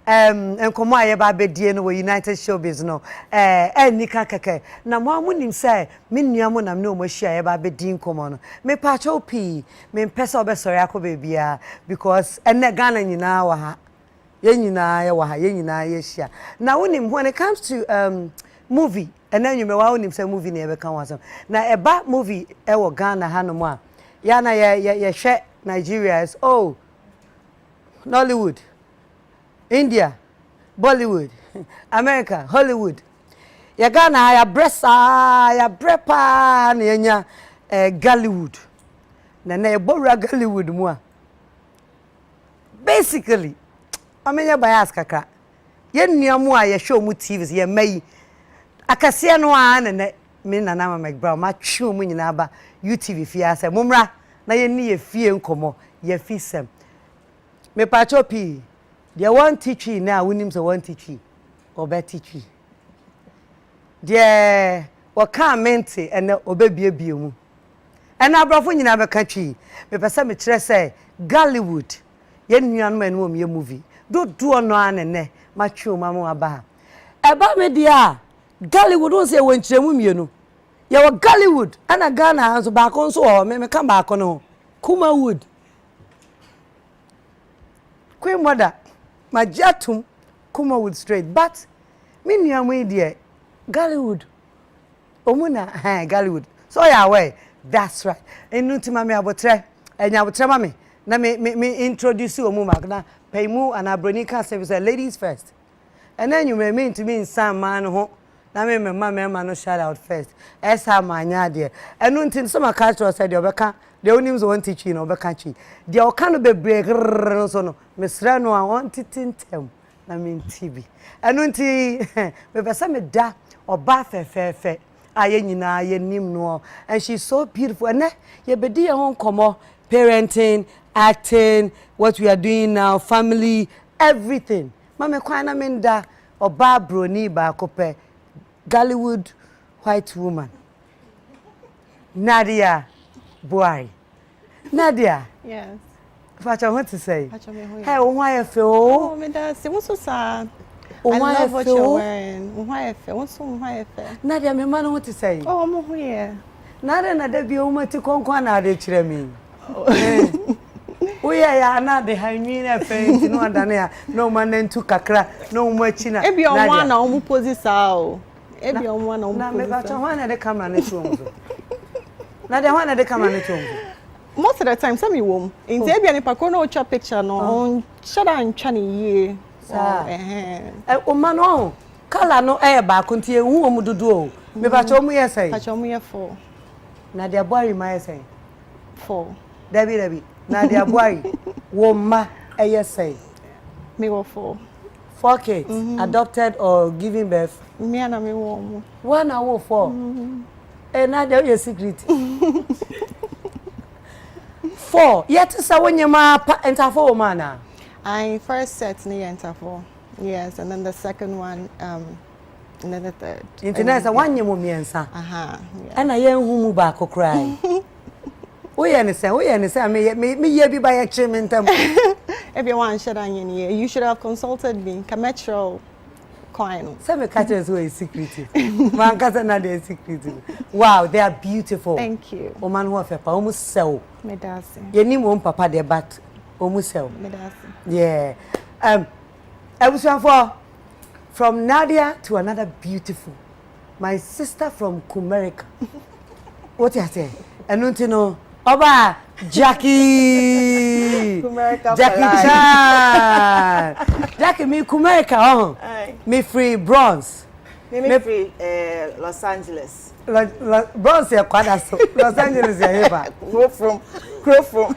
enkomo aye ba bedie no United Showbiz no nika keke na mo amunim say me nuamo nam ne o mahia aye ba bedi nkomo no me pa cho pi me pesa obesori akoba bia because enne Ghana nyina wa ha ye nyina ye wa ha ye nyina ye hia na wonim when it comes to movie and then you me wa wonim say movie na e be kan waso na eba movie e wo Ghana ha no mo a ya na ye hwe Nigeria is Nollywood, India, Bollywood, America, Hollywood. Ya Ghana ya bresa ya brepa na nya Gollywood. Na ebora Gollywood mu a. Basically, amenya bias kakra. Ye nuamu a ye show mu TVs ye mai. Akase no a na me nana McBrown ma twu mu nyina ba UTV fiase mumra na ye ni ye fie nkomo ye fisem. Me pacho pi dia one teachi na wonim so one teachi obe teachi dia wo ka mente ene obebiebie mu ena abrafo nyina be ka twi me pese me kire say Gollywood ye nuanu ene wo me movie do ono anene ma twi o ma mo aba eba me dia Gollywood won say won kire mu mienu ye wo Gollywood ana Ghana hanso ba ko nso o me ka ba ko no Kumawood Queen mother, my jatum, Kumawood straight, but me nuamu die Gollywood. Omuna, Gollywood. So ya way, that's right. Enuti mami abotre, enya abotre mami. Na me introduce you omuma na pay mu and abronika service ladies first. And then you may mean to me in some man ho. Na me mama no shout out first. Esa manya die. Enunti some culture said obeka the only ones want teaching over country. The okano be break so no. Mesra no I want it in tem. Na mean TV. Enunti me pesa me da oba fe. Aye nyina ye nim no. And she's so beautiful. And ye bedi ye hon komo parenting, acting, what we are doing now, family, everything. Mama kwana me da oba broni ba kope Gollywood white woman. Nadia Boy. Nadia. Yes. Facha, what to say? Hey, why feel? Oh, me da. Se what's so sad? I love what you're wearing. Why feel? What's so why feel? Nadia, me man, what to say? Oh, I'm here. Nadia, be oma to konkwana de chire me. We are na de hanyina fe no andane no man to kakra no machina. E be on one na omu posi sao. E be on one na omu. Na me bacha one de camera na tuonzo. Nadia one de camera na tuonzo. Most of the time, some you in the Ebia Nipa no cha picture no on shada and chani ye. Oh, man, color no air back until you won't do. Me bacha omu yesay. Bacha omu ye 4. Nadia boy my say 4. Debbie. Nadia boy woma yesay. Me wo 4. 4 kids adopted or giving birth. Me and me wo. 1 hour 4. Nadia your secret. 4. Yet so when you ma enter 4 man. I first set near enter 4. Yes, and then the second one and then the third. Internet a one you miensa. Aha. And I am who back cry. We understand me ye be by a treatment. Everyone should you should have consulted me. Metro coin. Some catchers who is secretive. Man catcher not they secretive. Wow, they are beautiful. Thank you. O man who have almost sell. Me dasi. Ye ni mo papa de bat almost sell. Me dasi. Yeah. I was for from Nadia to another beautiful. My sister from Kumerica. What you say? And don't you know? Oba Jackie. Kumerica. Jackie Chan. Jackie me Kumerica. Me free bronze. Me free Los Angeles. Bronze ya kwada so. Los Angeles ya heba. Grow from.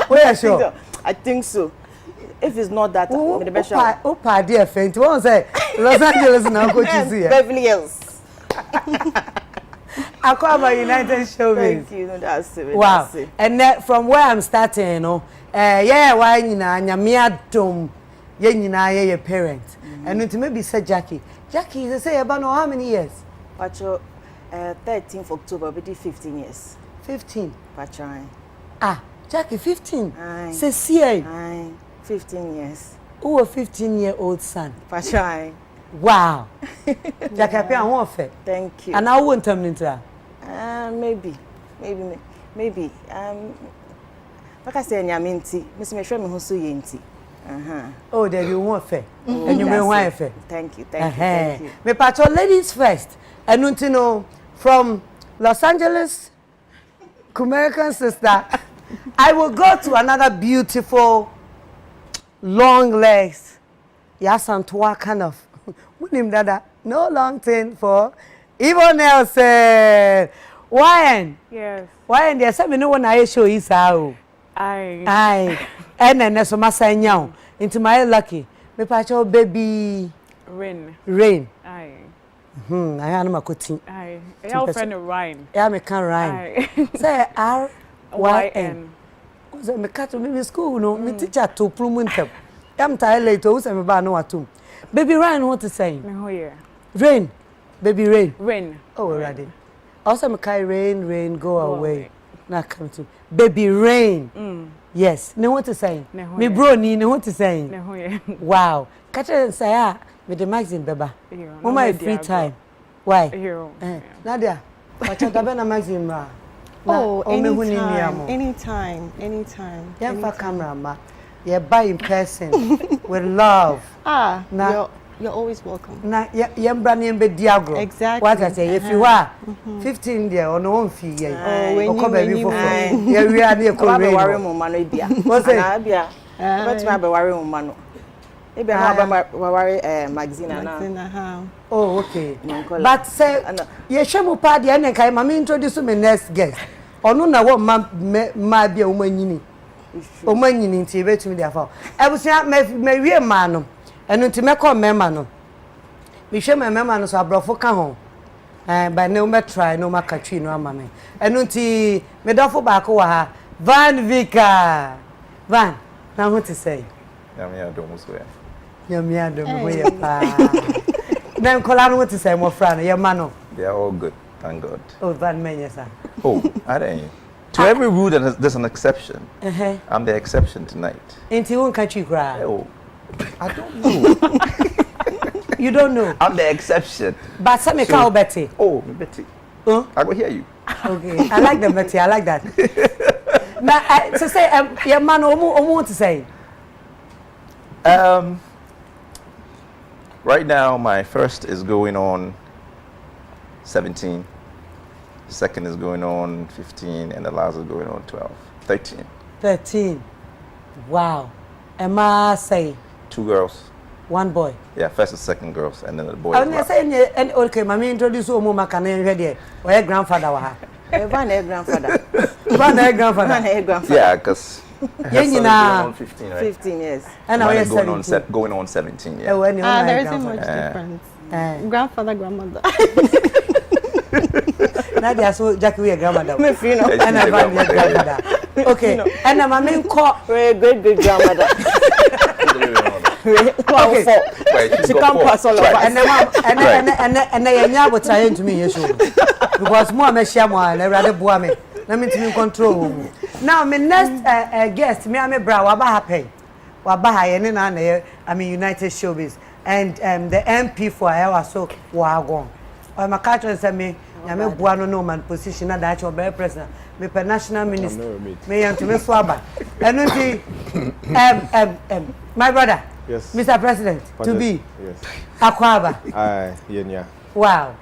Where sure? I think so. If it's not that, the best shot. Opa dear faint. Won't say Los Angeles now go to see. Beverly Hills. I call my United Showbiz. Thank you. No, that's it. Wow. That's it. And from where I'm starting, you know, yeah, why you know, nyamia dom, yeah, you know, your parents. And to maybe say Jackie. Jackie, they say about how many years? Pacho, 13th October, but 15 years. 15. Pacho. Ah, Jackie, 15. Aye. Say, see, Aye. 15 years. who a 15-year-old son. For sure. Wow. Jackie, I want fair. Thank you. And I won't turn into her. Maybe. Like I say, Nyaminti, Miss Meshram who's so yenti. Oh, there you want fair. And you may want fair. Thank you. Me patrol ladies first. And you know, from Los Angeles, American sister, I will go to another beautiful, long legs. Yes, and kind of. No long thing for Yvonne Nelson. Why? Yes. Why? There's something no one I show is how. Aye. And then there's some saying into my lucky. Me pacho baby. Rain. Aye. I am a cutting. Aye. Your friend Ryan. Yeah, me can rhyme. Say R-Y-N. So me catch me school no. Me teacher to promote. I'm tired later. So me ba no atum. Baby Ryan, what to say? Rain. Baby Rain. Oh, already. Also, me carry rain, go away. Now come to Baby Rain. Yes. No what to say? Me bro ni no what to say? Wow. Catch and say me the magazine beba. My free time. Why? Nadia. Watch out the magazine ma. Oh, anytime. Yeah, camera ma. Yeah, buy in person with love. You're always welcome. Na brand be diagro. Exactly. What I say, if you are 15 there on one fee, when you yeah, we are near worry mano bia. What's it? Bia. But my be worry mano. E be na worry magazine na. Oh, okay. But say ye shemu pa de na kai mama introduce me next guest. Onu na wo ma bia omanyini. Omanyini nti betumi dia fa. Ebusia me wie ma no. Enu nti meko mema no. Mi hwe mema no so abrofo ka ho. By no me try no makatwi no ama me. Enu nti me dofo ba ko wa ha. Vicker. Van, na ho ti say. Nyame adom so ya. Nyame adom ho ye pa. Na nkola no ti say mo fra no ye ma no. They are all good, thank God. Oh, Van Menyesa. Oh, I don't. To every rule there's an exception. I'm the exception tonight. Inti won catch you cry. Oh. I don't know. You don't know. I'm the exception. But some so, Betty. Oh, Betty. I will hear you. Okay. I like the Betty. I like that. Now, so say, your man, what to say? Right now, my first is going on 17. Second is going on 15, and the last is going on 13. 13. Wow. Emma say. 2 girls. 1 boy. Yeah, first and second girls, and then the boy. I'm saying, and okay, mommy introduce you Mama can ready. Or your grandfather wa. One grandfather. One grandfather. Yeah, because. Yeah, 15, right? 15 years. And now going on 17. Yeah. There isn't much difference. Grandfather, grandmother. Nadia, so Jackie, we are grandmother. And I'm grandmother. Okay, and I'm a main call. Great grandmother. Okay, she can't pass all over. And I was trying to me, because more Meshia, and I rather boy me. Let me to control. Now, my next guest, me, I'm a bra, Wabaha Wabaha, I mean, United Showbiz, and the MP for our so wagon. I'm a catcher and me. I'm a buano no man position at that your bear president. Me per national minister. Me and to me swabba. And my brother. Yes. Mr. President. To be. Yes. Akwaba. Aye. Yeah. Wow.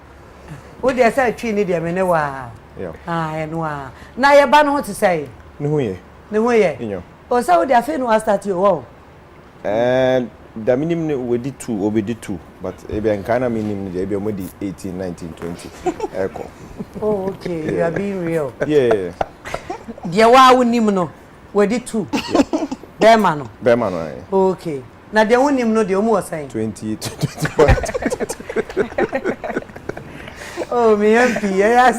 What do you say? Tree need me no wow. Yeah. And wow. Now you ban what to say. No ye. Inyo. Oh, so they feel no start you wow. And the minimum we did 2, we did 2, but maybe I can't minimum maybe only 18, 19, 20. Echo. Oh, okay. You are being real. Yeah. Dear wow nimno. We did 2. Bermano. Okay. Now the one him know the almost saying 20, 21. Oh, me MP. Yeah,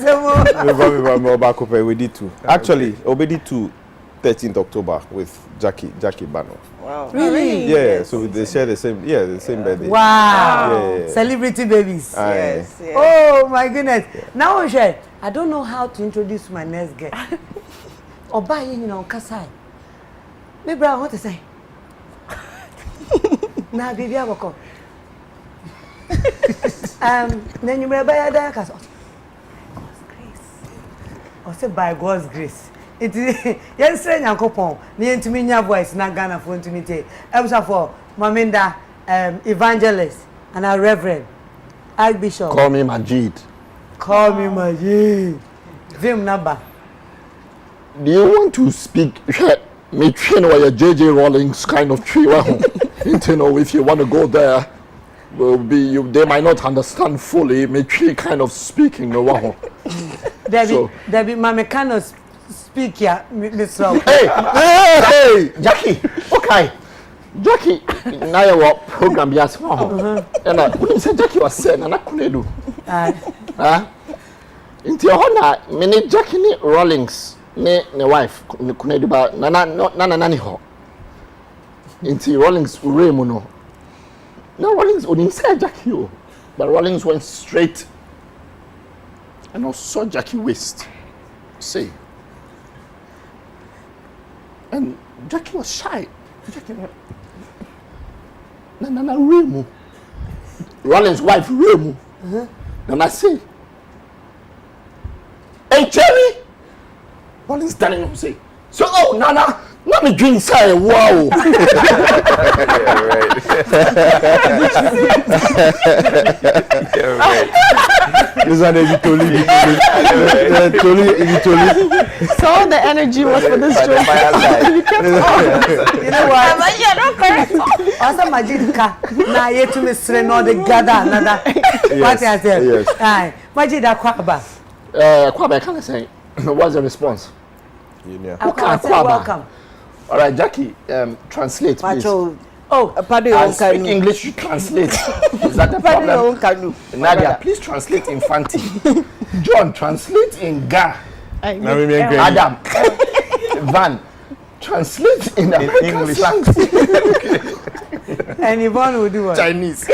we did 2. Actually, we did 2 13th October with Jackie Bano. Wow. Really? Yeah, yes. So they share the same birthday. Wow. Yeah. Celebrity babies. Yes. Oh my goodness. Yeah. Now I don't know how to introduce my next guest. Oba you know Kasai. McBrown, what to say? Na baby aboko. Then you remember that cause I say by God's grace. It is yes, Yankopon, the intimate voice, not Ghana for intimate. Also for Maminda, evangelist, and our reverend, Archbishop. Call me Majid. Call me Majid. Vim number. Do you want to speak? Me train or your JJ Rawlings kind of tree. You know, if you want to go there, will be you. They might not understand fully. Me tree kind of speaking. No, Debbie, my kind of speak here, Miss Rowe. Hey, Jackie. Okay, Jackie. Now your program yes. And I couldn't say Jackie was saying, and I couldn't do. Into your honor, many Jackie Rawlings. Ne wife couldn't do ba nani ho. Into Rawlings Remuno. No Rawlings on inside Jackie, but Rawlings went straight. And also Jackie waist. See. And Jackie was shy. Jackie went. Na Remu. Rawlings' wife Remu. And I say, hey Jerry! Rawlings standing up say, so Nana, let me drink say wow. Yeah, right. This one is totally. So all the energy was for this show. You know what? Yeah, don't correct. Also, Majid ka na yetu misre no the gather another. What I said. Yes. Aye. Majid akwaba. Kwaba, can I say? What's the response? Yeah. Welcome. All right, Jackie, translate, please. Macho. Oh, I speak English, you translate. Is that the problem? Nadia, please translate in Fanti. John, translate in Ga. Adam, Van, translate in American English. slang. and Yvonne will do what? Chinese.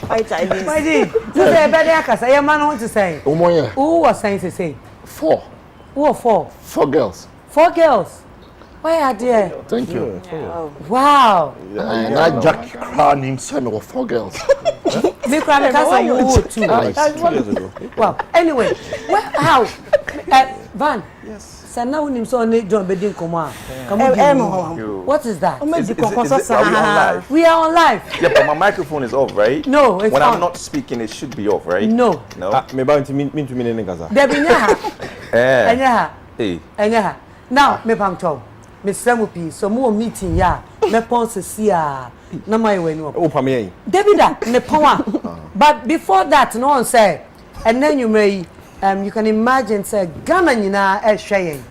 Why Chinese? Majid, so say better akasa. Your man want to say. Umoye. Who was saying to say? 4. Who are 4? 4 girls. 4 girls. Why are there? Thank you. Wow. And that Jackie Crown himself with 4 girls. Me cry because you would too. 2 years ago. Wow. Anyway, how? Van. Yes. So now we so need John Bedin Koma. What is that? Are we on live? We are on live. Yeah, but my microphone is off, right? No, it's when on. I'm not speaking, it should be off, right? No. No. Me ba inti min in Gaza. Debbie Nyaha. Enyaha. Hey. Enyaha. Now, me pam chow. Me semupi. So more meeting ya. Me ponse siya. Na my way no. Oh, pame. Debbie da me power. But before that, no one say. And then you may you can imagine say Ghana nyina sharing.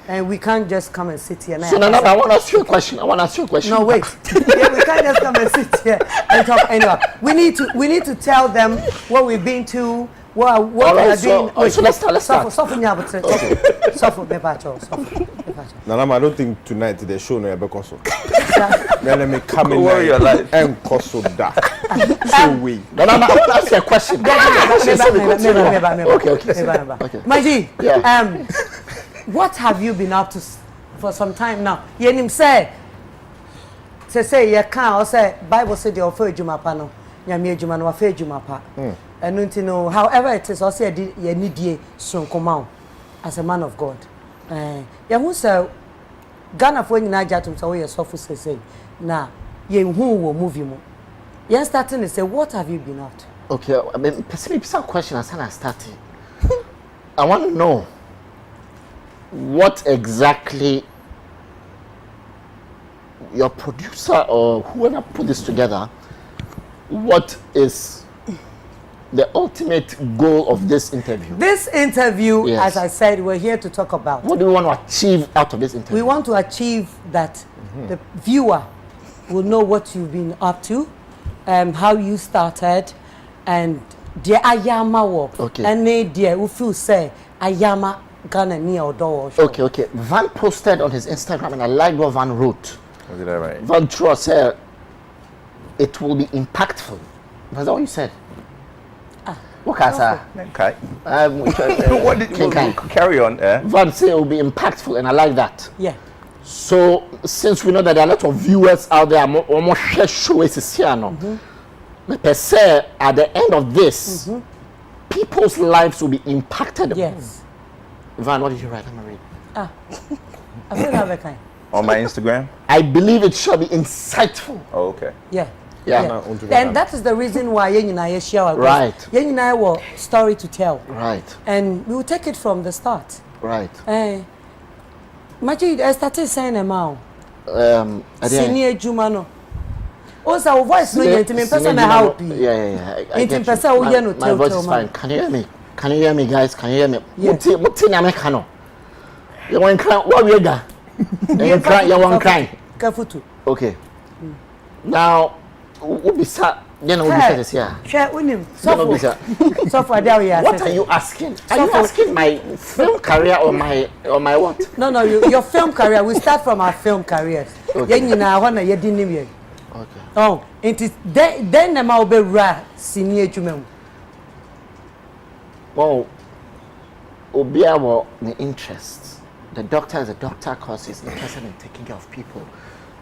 And we can't just come and sit here now. So, no, I want to ask you a question. No, wait. Yeah, we can't just come and sit here and talk anyway. We need to tell them what we've been to, what we are doing. So let's start. Suffer. Nana, I don't think tonight the show no ebe koso. Let me come in and koso da. So we. No, I want to ask you a question. Okay. Majid, what have you been up to for some time now? Yenim say you can or say Bible said you offer jumapa no. Nyame adwuma no afa adwuma pa. And you know however it is also you need ye sonkoma as a man of God. Ya hu say Ghana for nyina jatum say we sofo say na ye hu wo movie mo. You starting to say what have you been up to? Okay, I mean person question as I started. I want to know what exactly your producer or whoever put this together, what is the ultimate goal of this interview? This interview, yes. As I said, we're here to talk about. What do we want to achieve out of this interview? We want to achieve that the viewer will know what you've been up to, how you started, and the ayama work. Okay. And the who feel say ayama Ghana near or door. Okay. Van posted on his Instagram, and I liked what Van wrote. Was it that right? Van Trua said it will be impactful. Was that what you said? Okay, sir. Okay. What did you carry on? Van said it will be impactful, and I like that. Yeah. So since we know that there are a lot of viewers out there, almost share Showbiz is here now. Per se, at the end of this, people's lives will be impacted. Yes. Yvonne, what did you write? I'm gonna read. I feel have a kind. On my Instagram? I believe it shall be insightful. Oh, okay. Yeah. Yeah. And that is the reason why you share. Right. You have a story to tell. Right. And we will take it from the start. Right. Majid, I started saying a mouth. Senior Jumano. Also, our voice no yet. Me person help you. Yeah. My voice is fine. Can you hear me? Can you hear me, guys? Can you hear me? Muti na mekano. You want cry? What we ga? You cry? You want cry? Kafutu. Okay. Now, ubisa. You know ubisa this year. Share unim. So far there we are. What are you asking? Are you asking my film career or my what? No, your film career. We start from our film careers. Okay. Okay. Oh, it is then the mau be ra senior jumem. Well, obia wo the interest. The doctor is a doctor because he's interested in taking care of people.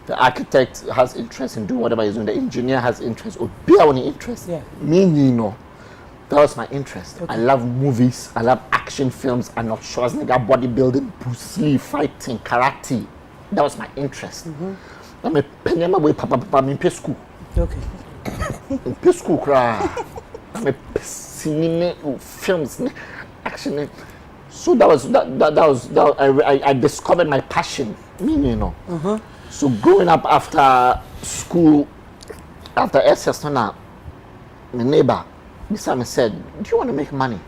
The architect has interest in doing whatever he's doing. The engineer has interest. Obia wo the interest. Yeah. Me, no. That was my interest. Okay. I love movies. I love action films. I'm not Schwarzenegger, bodybuilding, Bruce Lee, fighting, karate. That was my interest. I'm a penny way papa in school. Okay. In school cry. I'm a cinema films action. So that was I discovered my passion. Me, So growing up after school, after SS, my neighbor beside me said, "Do you want to make money?"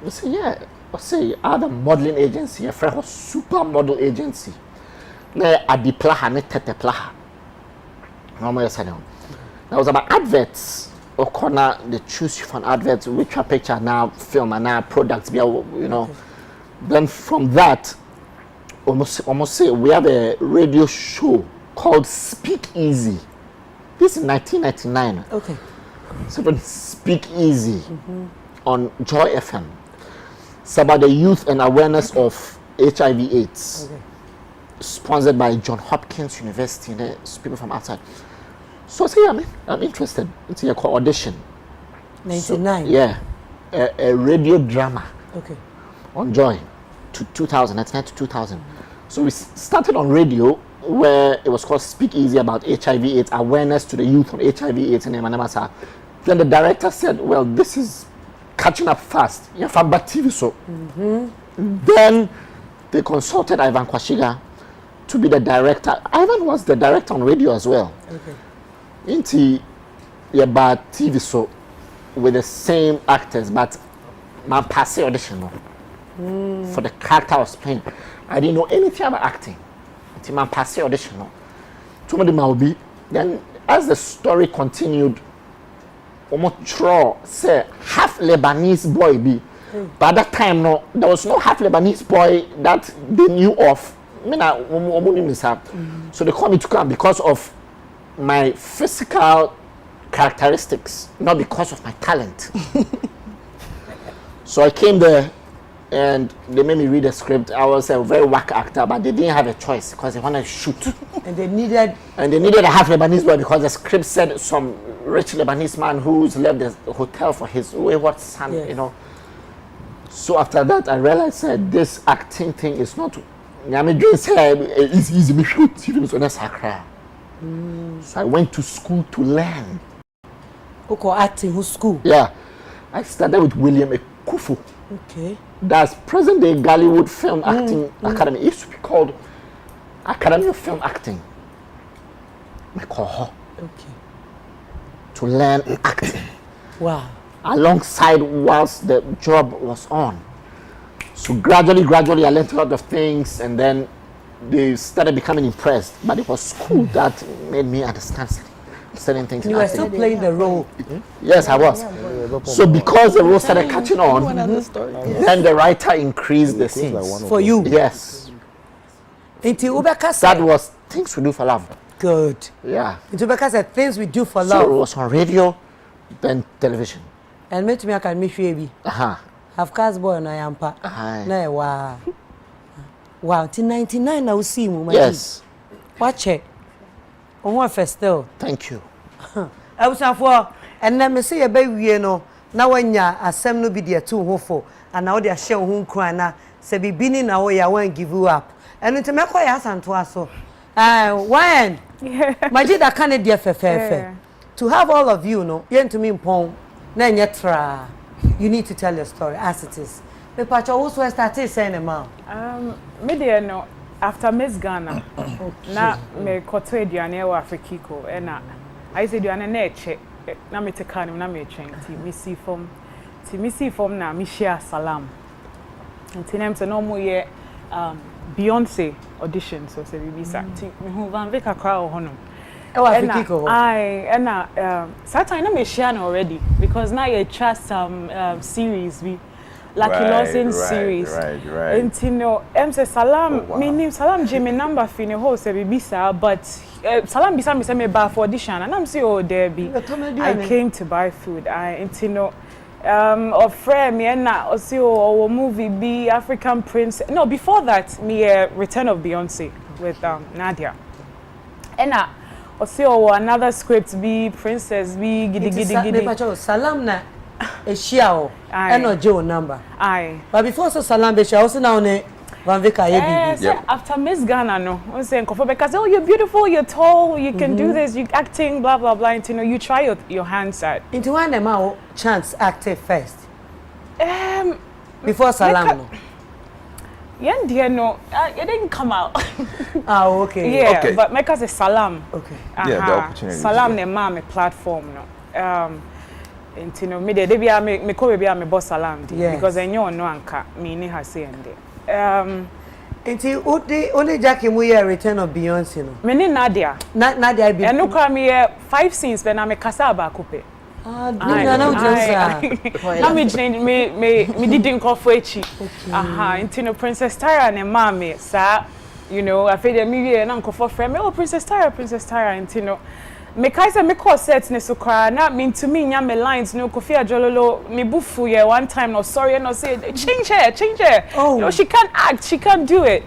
I said, "Yeah." I say, "I had a modeling agency, a friend was super model agency. I plaha, ne tete plaha. That was about adverts. Or corner they choose you for an advert, which a picture now, film and now products, Okay. Then from that, almost say we have a radio show called Speak Easy. This is 1999. Okay. So Speak Easy on Joy FM. It's about the youth and awareness of HIV/AIDS. Okay. Sponsored by Johns Hopkins University and people from outside. So I say, yeah, I'm interested. It's a called audition. 99. So, yeah, a radio drama. Okay. On Joy, to 2000, 1999 to 2000. So we started on radio where it was called Speak Easy about HIV/AIDS, awareness to the youth on HIV/AIDS and Emanamasa. Then the director said, well, this is catching up fast. Yeah, from TV so. Then they consulted Ivan Kwashiga to be the director. Ivan was the director on radio as well. Okay. Into about TV so with the same actors, but my passe audition for the character I was playing. I didn't know anything about acting. Until my passe audition. Two of them will be. Then as the story continued, say half Lebanese boy be. But at that time, no, there was no half Lebanese boy that they knew of. So they called me to come because of my physical characteristics, not because of my talent. So I came there and they made me read a script. I was a very whack actor, but they didn't have a choice because they wanted to shoot. And they needed a half Lebanese boy because the script said some rich Lebanese man who's left the hotel for his wayward son, Yes. So after that, I realized that this acting thing is not. It's easy. So I went to school to learn. acting who school. Yeah, I started with William Ekufu. Okay. That's present day Gollywood Film Acting Academy. It used to be called Academy of Film Acting. Okay. To learn acting. Wow. Alongside whilst the job was on. So gradually I learned a lot of things and then they started becoming impressed. But it was school that made me understand certain things. You were still playing the role. Yes, I was. So because the role started catching on, then the writer increased the scenes. For you? Yes. That was Things We Do for Love. Good. Yeah. Ubeka said Things We Do for So Love. it was on radio, then television. And me to me I can miss you. Uh-huh. Have cast boy na yampa. Aye. Na wa. Wow, till 99 now see mu. Yes. Watch it. On what first still. Thank you. I was for and then me say a baby no. Now when ya asem no be there too hofo and now they share ho kran na se bibini na wo ya wan give you up. And to me call ya santo aso. When Majid da kan dey fe. To have all of you no, yen to me pon na nyetra. You need to tell your story as it is. Me pacho also started saying a man. Me dey no after Miss Ghana. Na me koto aduane wa Afrikiko e na I say aduane na eche na me take kan na me twen ti me see form na me share salam. Nti nem se no mo ye Beyonce auditions so say bibisa ti me hu van Vicker crowd hono. E wa Afrikiko. That time na me share no already because now you trust some series we Lucky Lawson series. Right. And you know, say salam, me name salam Jimmy number fini ho say bibisa, but salam bisa me say me buy for audition and I'm say oh there be. I came to buy food. You know, of friend me na also our movie be African Prince. No, before that me Return of Beyonce with Nadia. And also another script be Princess be gidi. Salam na a share and no Joe number. Aye. But before so salam be share also now ne Van Vicker after Miss Ghana no I'm saying because oh you're beautiful, you're tall, you can do this, you acting blah blah blah, and you know you try your hands at into one them chance active first before salam no dear no it didn't come out. Okay. Yeah, okay. but make us a salam. Okay. Yeah, the opportunity. Salam ne ma me platform no. And you know me dey be me ko be me boss salam because I know no anka me ni ha say ende. Until only Jackie mu here Return of Beyonce no. Me ni Nadia. Nadia be. And no kwa me 5 scenes but na me kasa ba coupe. Na me didn't call for echi. Into no Princess Tyra and mommy, sir. You know, I feel that me and uncle for friend. Oh, Princess Tyra, and you know. Me kaisa me call sets ne so cry. Not mean to me, nya me lines no Kofi Ajololo me bufu ye one time no sorry no say change her. Oh. No, she can't act, she can't do it.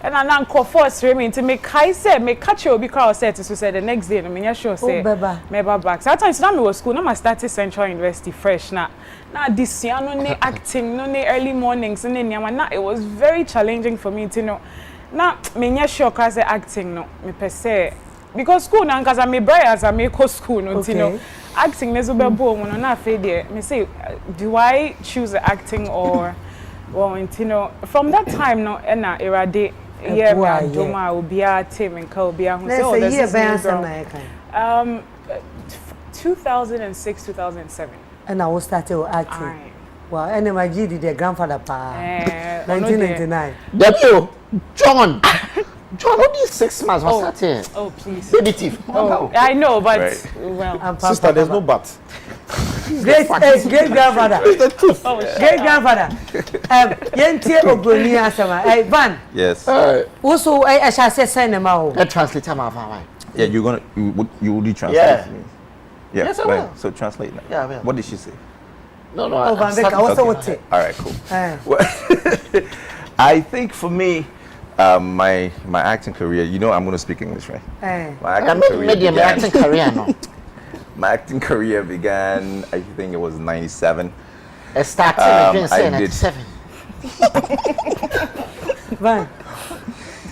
And I now call force me to make kaisa me catch you because set so say the next day no me sure say me back. So that time so me was school, now I started Central University fresh now this year no ne acting, no ne early mornings no ne it was very challenging for me to know. Now me sure cause acting no me per se because school now cause I me bright as I make school no you know acting nezo be bo no na fe there me say do I choose acting or well you know from that time no na erade yeah me doma obia team and ka obia hu so this is 2006 2007 and I was started acting. Wow, and Majid did their grandfather pa 1999. Dumelo, John, only 6 months was starting. Oh please. Baby thief. Oh, I know, but well, sister, there's no but. Great grandfather. Great grandfather. Yentie Obroni asema. Van. Yes. Also, I shall say sign them out. That translator ma fa. Yeah, you will do translate. Yeah. Yeah. Yes, I will. So translate now. Yeah, I will. What did she say? No. Oh, Van Vicker, also what it? All right, cool. Well, I think for me, my acting career, you know, I'm going to speak English, right? My acting career began, I think it was 97. It started in 97. Van,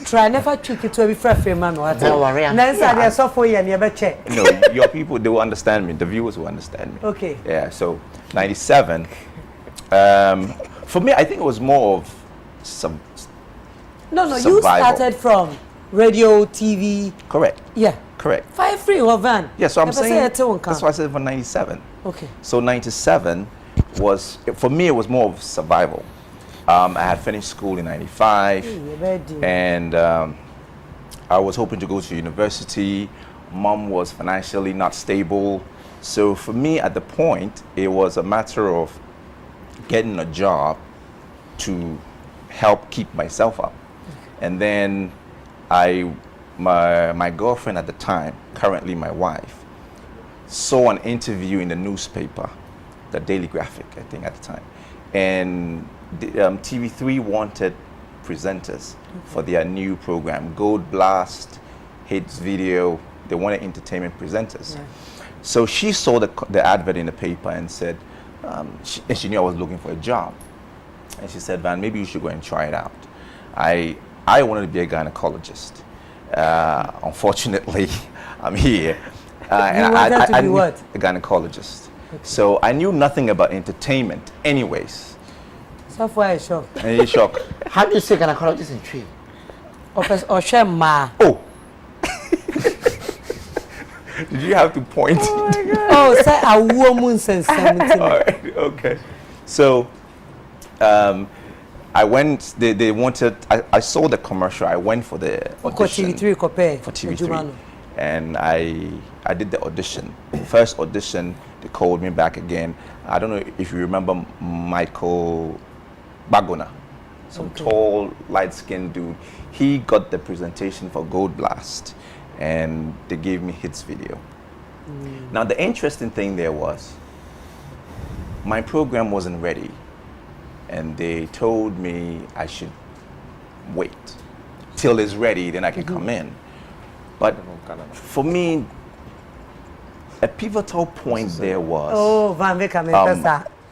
try never trick it to be free man. Don't worry. Then say so for you never check. No, your people, they will understand me. The viewers will understand me. Okay. Yeah, so 97. For me, I think it was more of some. No, survival. You started from radio, TV. Correct. Yeah. Correct. 5-3 or Van. Yeah, so I'm saying that's that's why I said for 97. Okay. So 97 was, for me, it was more of survival. I had finished school in 95, and I was hoping to go to university. Mom was financially not stable. So for me, at the point, it was a matter of getting a job to help keep myself up. And then my girlfriend at the time, currently my wife, saw an interview in the newspaper, the Daily Graphic, I think at the time. And TV3 wanted presenters for their new program, Gold Blast, Hits Video. They wanted entertainment presenters. Yeah. So she saw the advert in the paper and said, she knew I was looking for a job. And she said, Van, maybe you should go and try it out. I wanted to be a gynecologist. Unfortunately, I'm here. And I knew what? A gynecologist. Okay. So I knew nothing about entertainment anyways. So far, I'm shocked. And you're shocked. How do you say gynecologist in tree? Or Shema. Oh. Did you have to point? Oh my God. Oh, say a woman since 17. All right, okay. So, I went. They wanted. I saw the commercial. I went for the audition. For TV3, and I did the audition. First audition, they called me back again. I don't know if you remember Michael Bagona, some tall, light-skinned dude. He got the presentation for Gold Blast, and they gave me Hits Video. Now the interesting thing there was, my program wasn't ready, and they told me I should wait till it's ready, then I can come in. But for me, a pivotal point there was. Oh, Van Vicker,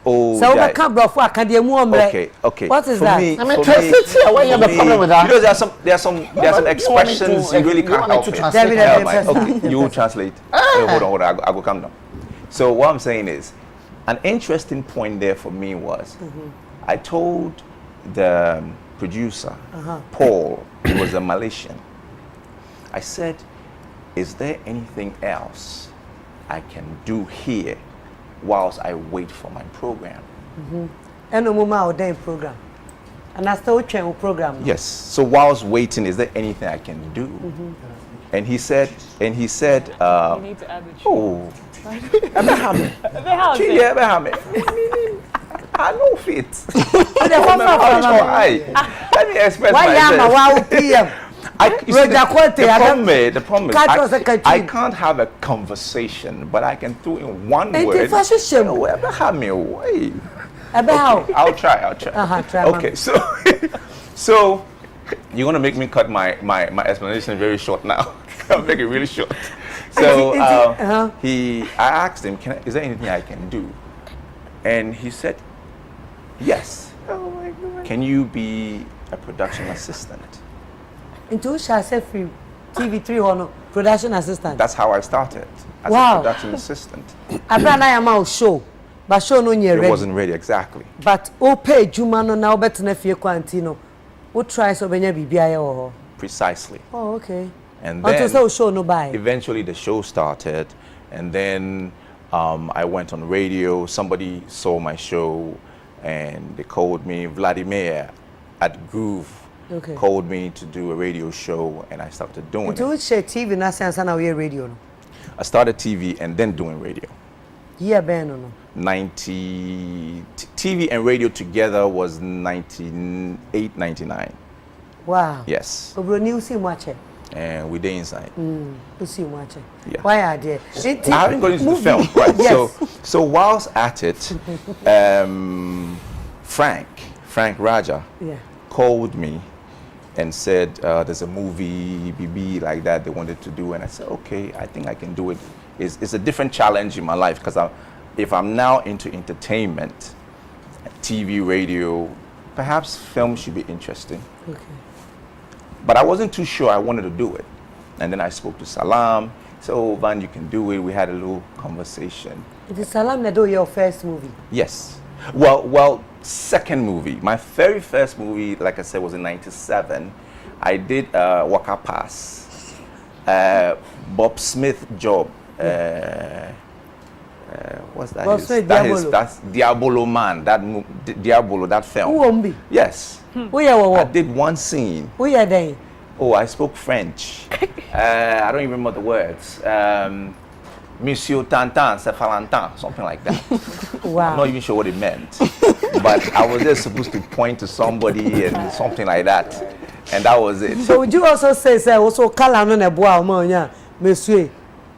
so I can't bluff. Okay. What is that? I mean, why you have a problem with that? Because there are some expressions you really can't help it. Okay, you will translate. Hold on. I will come down. So what I'm saying is, an interesting point there for me was, I told the producer, Paul, he was a Malaysian. I said, is there anything else I can do here whilst I wait for my program? And no more program. And I still train program. Yes. So whilst waiting, is there anything I can do? And he said, you need to add the I know fit. Let me express myself. The problem is, I can't have a conversation, but I can throw in one word. I'll try. Okay, so you're gonna make me cut my explanation very short now. I'll make it really short. So I asked him, is there anything I can do? And he said, yes. Oh my God. Can you be a production assistant? Into free TV3 or no production assistant. That's how I started as a production assistant. Show, but show no it wasn't ready exactly. But pay Juma no now better na fie kwantino. What try so benya bibia or precisely. Oh, okay. And then until show no buy. Eventually the show started, and then I went on radio. Somebody saw my show, and they called me. Vladimir at Groove called me to do a radio show, and I started doing it. Which TV na sense na we radio no? I started TV and then doing radio. Yeah, Ben no. 90 TV and radio together was 98, 99. Wow. Yes. Obro new see much. And we did inside. You see much. Yeah. Why are there? I haven't got into the film, right? Yes. So whilst at it, Frank Raja called me and said there's a movie BB like that they wanted to do, and I said, okay, I think I can do it. It's a different challenge in my life, because if I'm now into entertainment, TV, radio, perhaps film should be interesting. Okay. But I wasn't too sure I wanted to do it. And then I spoke to Salam. So, oh, Van, you can do it. We had a little conversation. Did Salam do your first movie? Yes. Well, second movie. My very first movie, like I said, was in 97. I did Waka Pass. Bob Smith job. What's that? Bob Smith, Diabolo. That's Diabolo Man. Diabolo, that film. Who yes. I did one scene. Who are they? Oh, I spoke French. I don't even remember the words. Monsieur Tantan, c'est Valentin, something like that. Wow. I'm not even sure what it meant. But I was just supposed to point to somebody and something like that. And that was it. So would you also say also Kalano ne bois monya, Monsieur?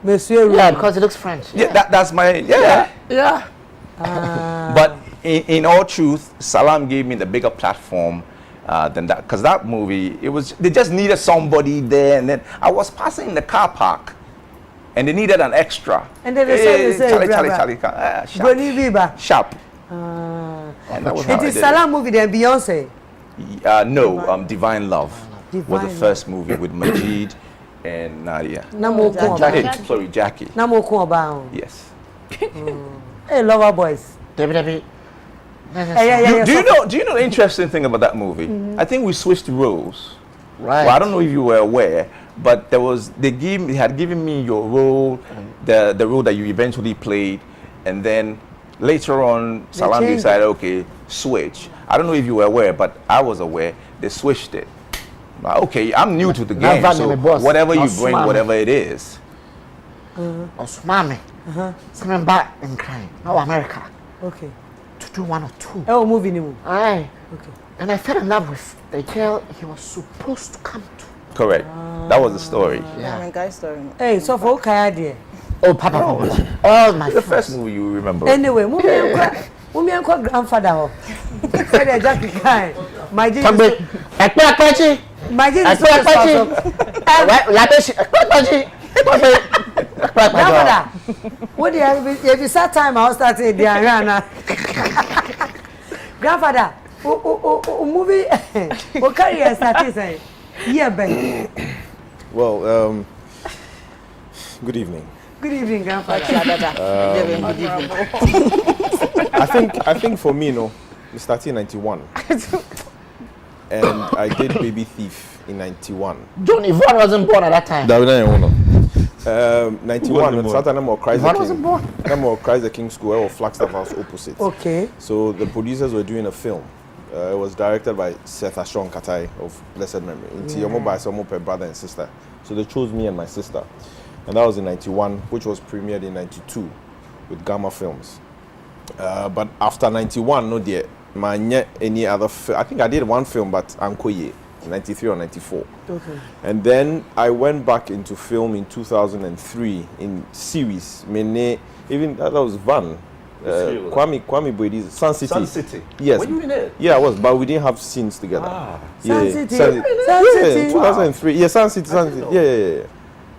Yeah, because it looks French. Yeah, that's my But in all truth, Salam gave me the bigger platform than that, because that movie, they just needed somebody there, and then I was passing in the car park, and they needed an extra. And then they said, Charlie, sharp. And that was it is Salam movie then Beyonce. No, Divine Love was the first movie with Majid and Nadia. Jackie. Yes. Hey, Lover Boys. Do you know the interesting thing about that movie? I think we switched roles. Right. Well, I don't know if you were aware, but they had given me your role, the role that you eventually played, and then later on, Salam decided, okay, switch. I don't know if you were aware, but I was aware. They switched it. Okay, I'm new to the game, so whatever you bring, whatever it is. Osmami. Coming back and crying. No, America. Okay. To do 1 or 2. Oh, movie new. Aye. Okay. And I fell in love with the girl he was supposed to come to. Correct. That was the story. Yeah, guy's story. Hey, so for okay idea. Oh, Papa. All my The first movie you remember. Anyway, Mummy and grandfather. Said Jackie Kai. Majid. Majid is grandfather. What do you have? If you start time, I'll start it. Grandfather, movie, what career started? Yeah, Ben. Well, good evening. Good evening, grandfather. I think for me, we started in 91. And I did Baby Thief in 91. John Yvonne wasn't born at that time. 91, when Satan Namo Christ the King School or Flagstaff House opposite. Okay. So the producers were doing a film. It was directed by Seth Ashon Katai of blessed memory. Into your mobile, brother and sister. So they chose me and my sister. And that was in 91, which was premiered in 92 with Gamma Films. But after 91, no dear, any other I think I did one film, but Ankoye, 93 or 94. Okay. And then I went back into film in 2003 in series. Even that was Van. Kwame Boydi's Sun City. Yes. Were you in it? Yeah, I was, but we didn't have scenes together. Sun City. Yeah, 2003. Yeah, Sun City. Yeah.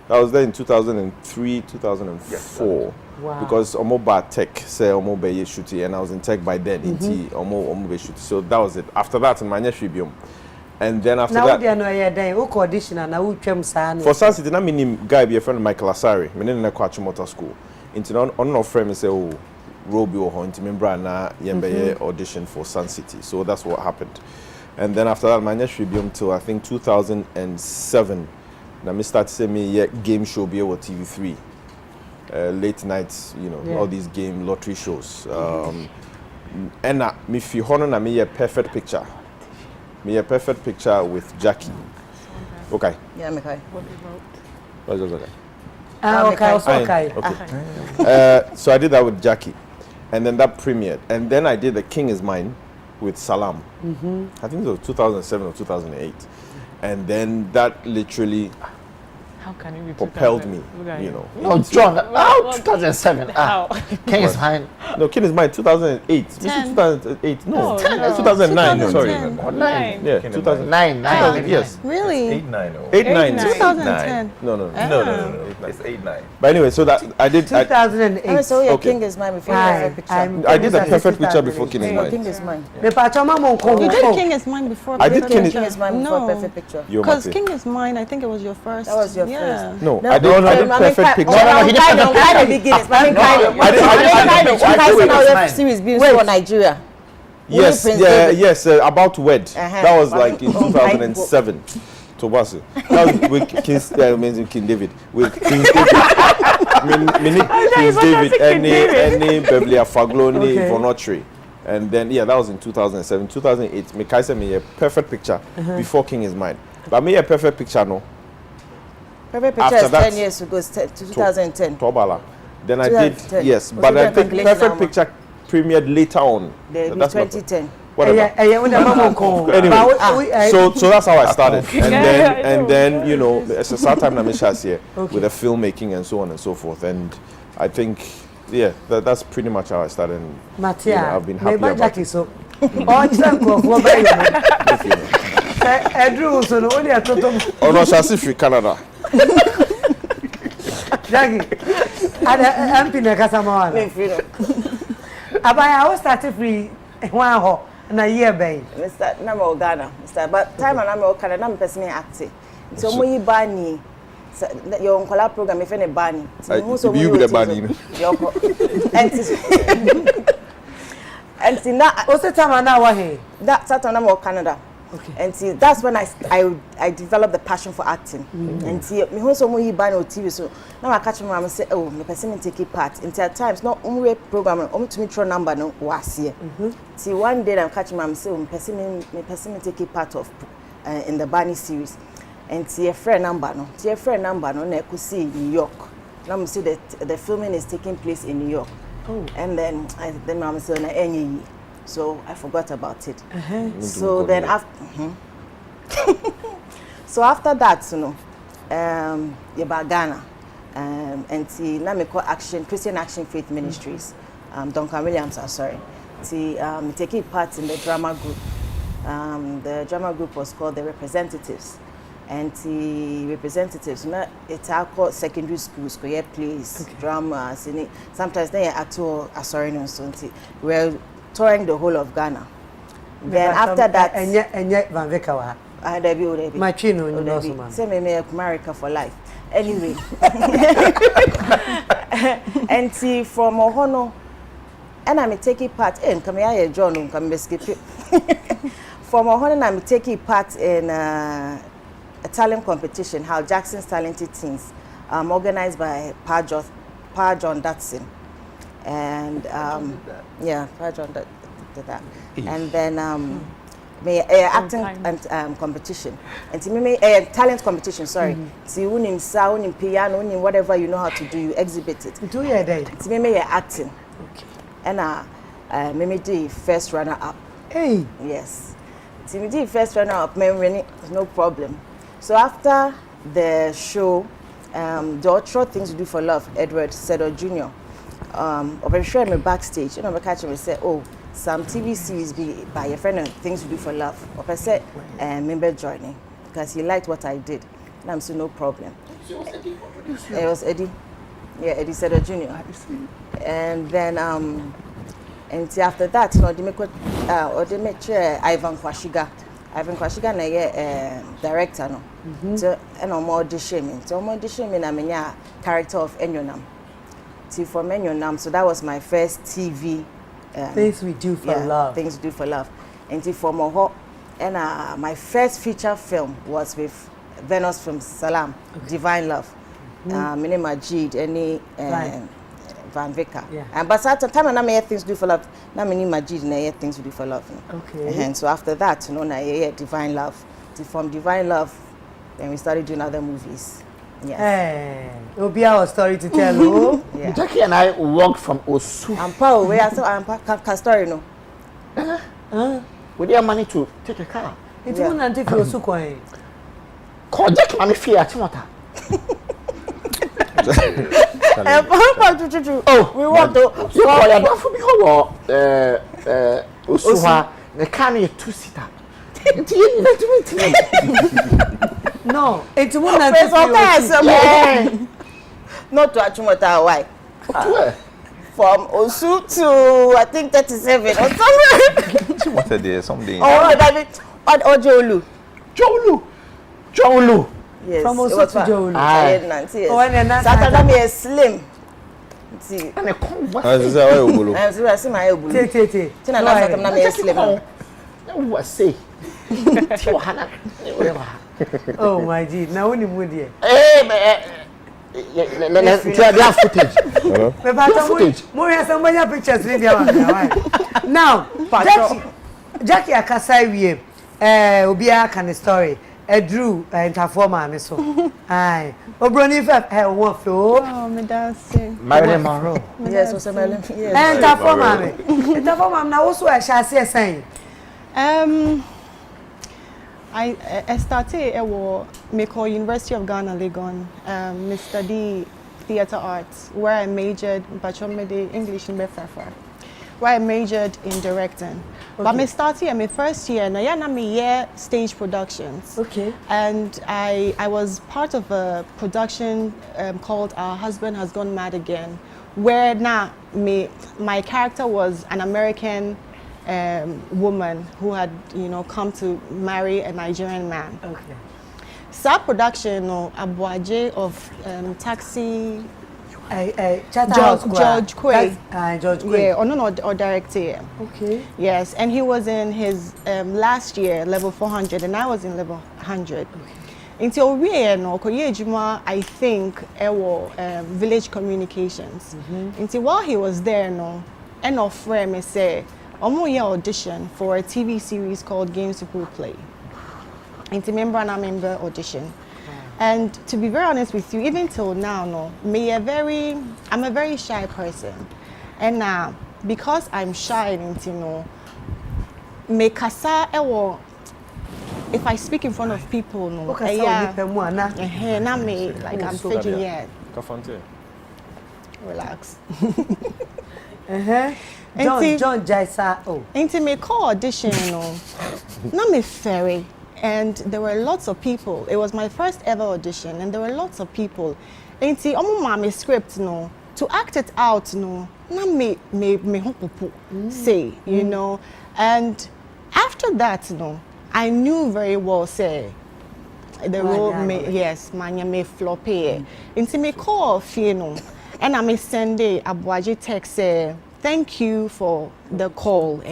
I was there in 2003, 2004. Wow. Because Omo Tech say Omo Beye Shuti, and I was in tech by then. Omo Beye Shuti. So that was it. After that, in my Neshibium. And then after that, for Sun City, I mean, guy be a friend of Michael Asari. I mean, in a Kwachu Motor School. Into on no friend, say, oh, Roby or Hunty Membra na Yembe audition for Sun City. So that's what happened. And then after that, my Neshibium till I think 2007. Now, I started saying me game show be over TV3. Late nights, all these game lottery shows. And me fi hono na me a perfect picture. Me a perfect picture with Jackie. Okay. Yeah, I'm okay. What was okay? Okay. So I did that with Jackie, and then that premiered, and then I did The King Is Mine with Salam. I think it was 2007 or 2008, and then that literally propelled me, No, John, 2007. King Is Mine. No, King Is Mine, 2008. 2008. No, 2009. No, sorry. 9. Yeah, 2009. Yes. Really? 8-9. 2010. No. It's 8-9. But anyway, so that I did. 2008. So your Okay. King Is Mine before the picture. I did the perfect picture before King Is Your Mine. King Is Mine. You did King Is Mine before. I did King King Is Mine before perfect picture. Because King Is Mine, I think it was your first. That was your first. No, I did perfect picture. No, he did perfect series being for Nigeria. Yes, About Wed. That was like in 2007. Tobasi. That was with King David. With King David. King David, any Beverly Afagloni, Vonotri. And then, that was in 2007. 2008, Mikaisa made a perfect picture before King Is Mine. But made a perfect picture, no. Perfect picture is 10 years ago, 2010. Tobala. Then I did, yes. But I think perfect picture premiered later on. That's 2010. Whatever. Anyway, so that's how I started, and then it's a start time here with the filmmaking and so on and so forth, and I think that's pretty much how I started. And, Matia, I've been happy about it. So Oh, Chanko, what by you? Drew, so no one at Oh, no, Shasi Canada. Jackie, I'm Pina Casamon. I was started free 1 hour and a year, babe. Mr. Namo Ghana, Mr. But time and I'm Canada, I'm person acting. So, we bani. Your collab program, if any bani. So, you with the bani. And see, now, also, time now, that's Saturday Canada. Okay. And see, that's when I developed the passion for acting. And see, me also mo ban on TV, so now I catch my mom say, oh, me person take part. And at times, not only program, to me throw number no was here. See, one day I'm catching my mom say, oh, me person take part of in the Barney series. And see a friend number no, na could see in New York. Now me see that the filming is taking place in New York. Oh. And then mom said na any. So I forgot about it. So then after, so after that, you know, Ghana, and see now me call Christian Action Faith Ministries, Duncan Williams, sorry, see taking part in the drama group. The drama group was called the Representatives, and the Representatives, you know, it's called secondary schools, plays, drama, sometimes they are actual so we're touring the whole of Ghana. Then after that, and yet Van Vicker, my chin on your say me America for life. Anyway, and see from Ohono, and I'm taking part in come here, John, come skip it. From Ohono, I'm taking part in a talent competition, Hal Jackson's Talented Teens, organized by Pa John Datson. And yeah, John did that. And then acting and competition. And to me, talent competition. Sorry. See, unim sound, unim piano, unim whatever you know how to do, you exhibit it. Do you day? To me, acting. Okay. And me the first runner up. Hey. Yes. To me the first runner up. Me no problem. So after the show, the short things to do for love, Edward Sedo Jr. Over share me backstage, you know, I catch him and say, oh, some TV series be by your friend things to do for love. Or I said, member joining because he liked what I did. And I'm still no problem. It was Eddie. Yeah, Eddie Sedo Jr. And then and after that, you know, they make Ivan Kwashiga. Ivan Kwashiga na director no. So and more audition. So more audition me na menya character of Enyonam. For Menyonam, so that was my first TV. Things we do for love. Things we do for love. And for Moho, and my first feature film was with Venus from Salam, Divine Love. My name Majid, Van Vicker. And but at the time, I made things to do for love. Now I name Majid, and I had things to do for love. Okay. And so after that, you know, I had Divine Love. From Divine Love, then we started doing other movies. Yes. Hey, it'll be our story to tell. Oh, yeah. Jackie and I walked from Osu. I'm Paul. Where I saw I'm story no. With your money to take a car. It's one and take Osu coin. Call Jackie money fee at Timota. Oh, we want to. You call your dad for me how Osuha the car is 2-seater. No, it's one and not to Achumota, why? From Osu to I think 37 or something. What a day, something. Oh, David, or Jolu. Yes, from Osu to Jolu. Oh, and then Saturday is slim. See, and I come. I see my elbow. Take. What say? Oh my God! Now when you move here. Let's footage. Footage. More has somebody pictures video. Now, Jackie Akasai we Obia can story. Drew interformer me so. Aye. Obroni fa one flow. Oh, me dancing. Marilyn Monroe. Yes, so Marilyn. Yes. Interformer me. Interformer na also a shall say saying. I started at Meko University of Ghana, Legon. I studied theatre arts, where I majored in English in Befafa. where I majored in directing. Okay. But me started my first year, and I year stage productions. Okay. And I was part of a production called Our Husband Has Gone Mad Again, where now my character was an American woman who had, you know, come to marry a Nigerian man. Okay. Sa production no Abuaje of Taxi. George Quay. George Quay. Yeah, or director. Okay. Yes, and he was in his last year, level 400, and I was in level 100. Okay. Until we no Koyejuma, I think, village communications. Until while he was there, no, and of frame say, audition for a TV series called Games People Play. Until member audition. And to be very honest with you, even till now, no, I'm a very shy person. And now, because I'm shy, you know, me kasa if I speak in front of people, no, na me like I'm faking it. Relax. John Jaisa. Oh. Into me call audition, you know, na me ferry. And there were lots of people. It was my first ever audition, and there were lots of people. And see, my script, no, to act it out, no, na me say, you know. And after that, no, I knew very well, say, the role may flop here. And see, me call, you know, and I may send a Abuaji text, say, thank you for the call,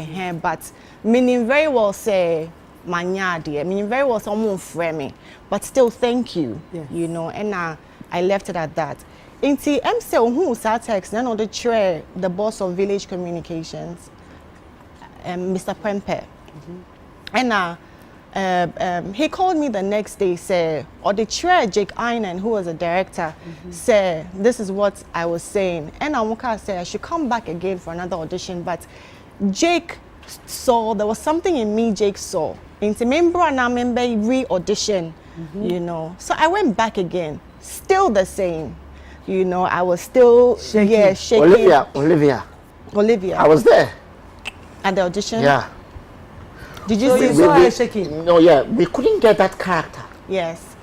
but meaning very well, say, Nadia, meaning very well someone frame me, but still thank you, you know, and I left it at that. Inti MC who sat text then on the chair, the boss of village communications, Mr. Prempe, and he called me the next day, say, or the chair Jake Einen, who was a director, said this is what I was saying, and I said I should come back again for another audition, but Jake saw there was something in me. Jake saw. Into member and I remember re-audition, you know. So I went back again, still the same, you know. I was still shaking. Olivia. I was there at the audition. Yeah. Did you so see? You saw her shaking? No, yeah, we couldn't get that character. Yes.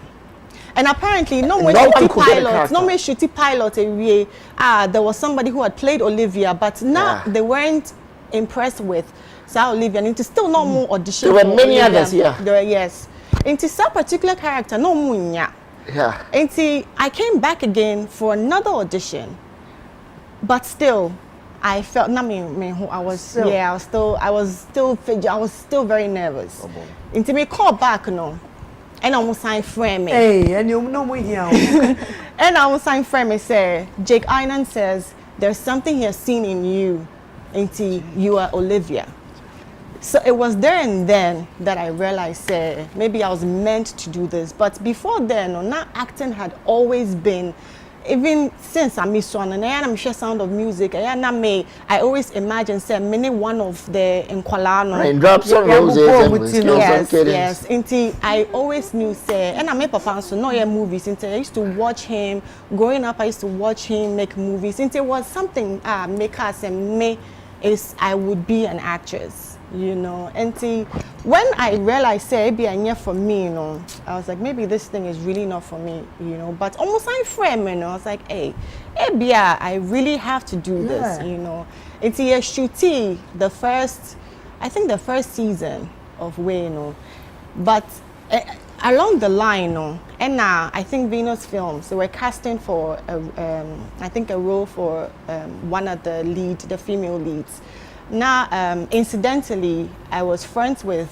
And apparently, no more shooty pilot. There was somebody who had played Olivia, but now they weren't impressed with Olivia. And still no more audition. There were many others, There were, yes. Into some particular character, no more. Yeah. And I came back again for another audition, but still, I felt I was still very nervous. Into me call back no, and I was sign frame me. Hey, and you know me here. And I was sign frame me say Jake Einen says there's something he has seen in you, into you are Olivia. So it was there and then that I realized, maybe I was meant to do this. But before then, not acting had always been, even since I miss one and I'm sure Sound of Music, I always imagine, one of the Nkwalano. Raindrops on roses. Yes. Until I always knew, and I made Papa so no movies. Until I used to watch him growing up, I used to watch him make movies. Until it was something make us and me is I would be an actress. You know, and when I realized, maybe I knew for me, you know, I was like, maybe this thing is really not for me, you know. But almost I'm frame, you know, I was like, hey, I really have to do this, you know. It's a shooty, the first season of Way, you know. But along the line, you know, and I think Venus Films, they were casting for, a role for one of the female leads. Now, incidentally, I was friends with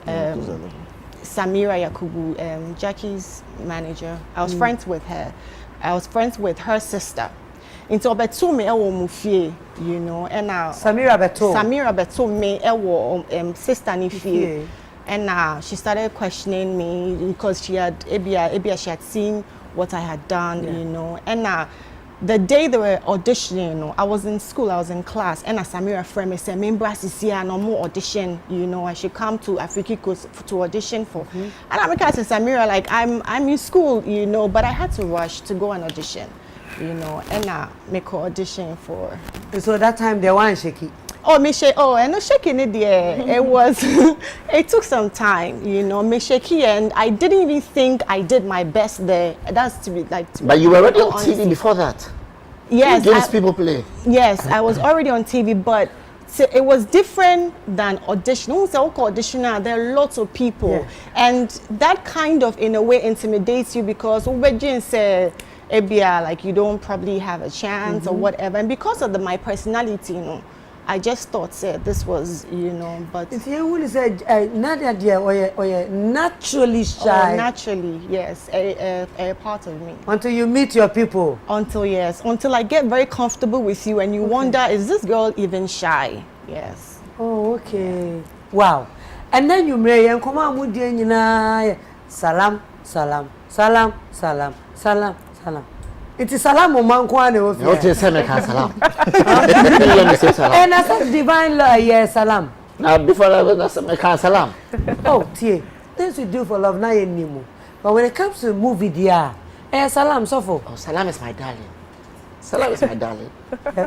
Samira Yakubu, Jackie's manager. I was friends with her. I was friends with her sister. Into Beto me ewo mufie, you know, and now Samira Beto me ewo sister ni fie. And she started questioning me because she had she had seen what I had done, you know, and the day they were auditioning, you know, I was in school, I was in class, and Samira friend me said, "Member Sisia, no more audition, you know, I should come to Africa to audition for." And I said, Samira, like I'm in school, you know, but I had to rush to go and audition, you know, and make an audition for. So that time they weren't shaky. Oh, me shake. Oh, and no shaking it there. It was. It took some time, you know. Me shaky, and I didn't even think I did my best there. That's to be like. But you were already on TV before that. Yes. Games people play. Yes, I was already on TV, but it was different than audition. When we say audition, there are lots of people, and that kind of, in a way, intimidates you because say. Like you don't probably have a chance or whatever, and because of my personality, you know, I just thought this was, you know, but if you want to say Nadia dear or naturally shy. Oh, naturally, yes, a part of me. Until you meet your people. Until I get very comfortable with you and you wonder, is this girl even shy? Yes. Oh, okay. Wow. And then you may and come on with the salam, salam, salam, salam, salam. Salam. It is salam o man kwane o fi. What is salam? Salam. And I said divine law, yes, salam. Now before I was salam. Oh, tie. Things we do for love na anymore. But when it comes to movie dia, salam sofo. Oh, salam is my darling. Salam is my darling.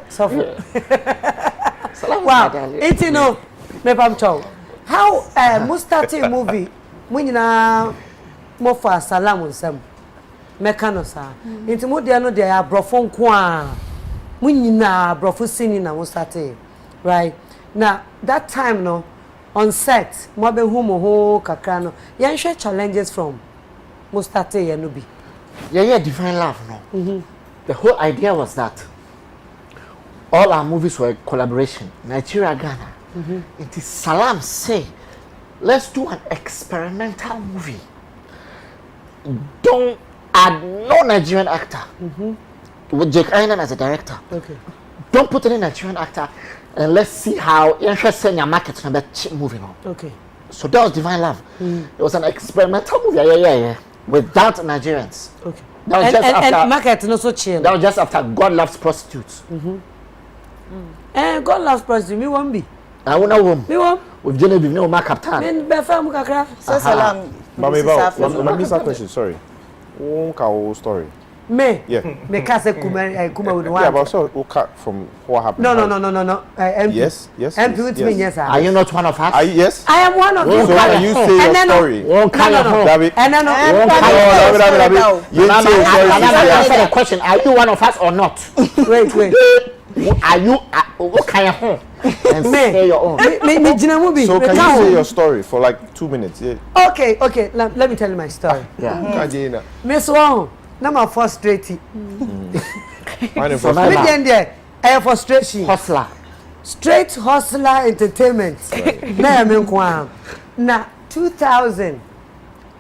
Sofo. Salam wow. is my darling. It you know, me pam chow. How Mustati movie when you na mo for salam on some mekano sa into mo dia no dia abrofo nko a munyina abrofo sini na mo start right now that time no on set mo be hu mo ho kakra no yan share challenges from mo start ya no bi yeah divine love no the whole idea was that all our movies were collaboration Nigeria Ghana it is salam say let's do an experimental movie don't add no Nigerian actor with Jake Island as a director. Okay. Don't put any Nigerian actor and let's see how interesting your market number moving on. Okay. So that was Divine Love. It was an experimental movie, yeah, without Nigerians. Okay. That was just after and market no so chill. That was just after God Loves Prostitutes. God Loves Prostitutes. Me won't be. I won't know Me won't. with Genevieve, no mark captain. Men be fam kakra. So salam. Mami, let me ask a question. Sorry. Won't story. Me. Yeah. Me kase kuma with one. Yeah, but so cut from what happened. No. MP. Yes. MP with me, yes. Are you not one of us? Yes. I am one of Oh, you. So when you say your story. Won't No. David. And then You Mama, say your story. answer the question. Are you one of us or not? wait. Are you what kind of home? And say your own. Me jina mo bi. So can you say your story for like 2 minutes? Yeah. Okay. Let me tell you my story. Yeah. Me so na ma frustrated. Mine So first. now- Me then there I frustration. Hustler. Straight hustler entertainment. Na me nko na 2000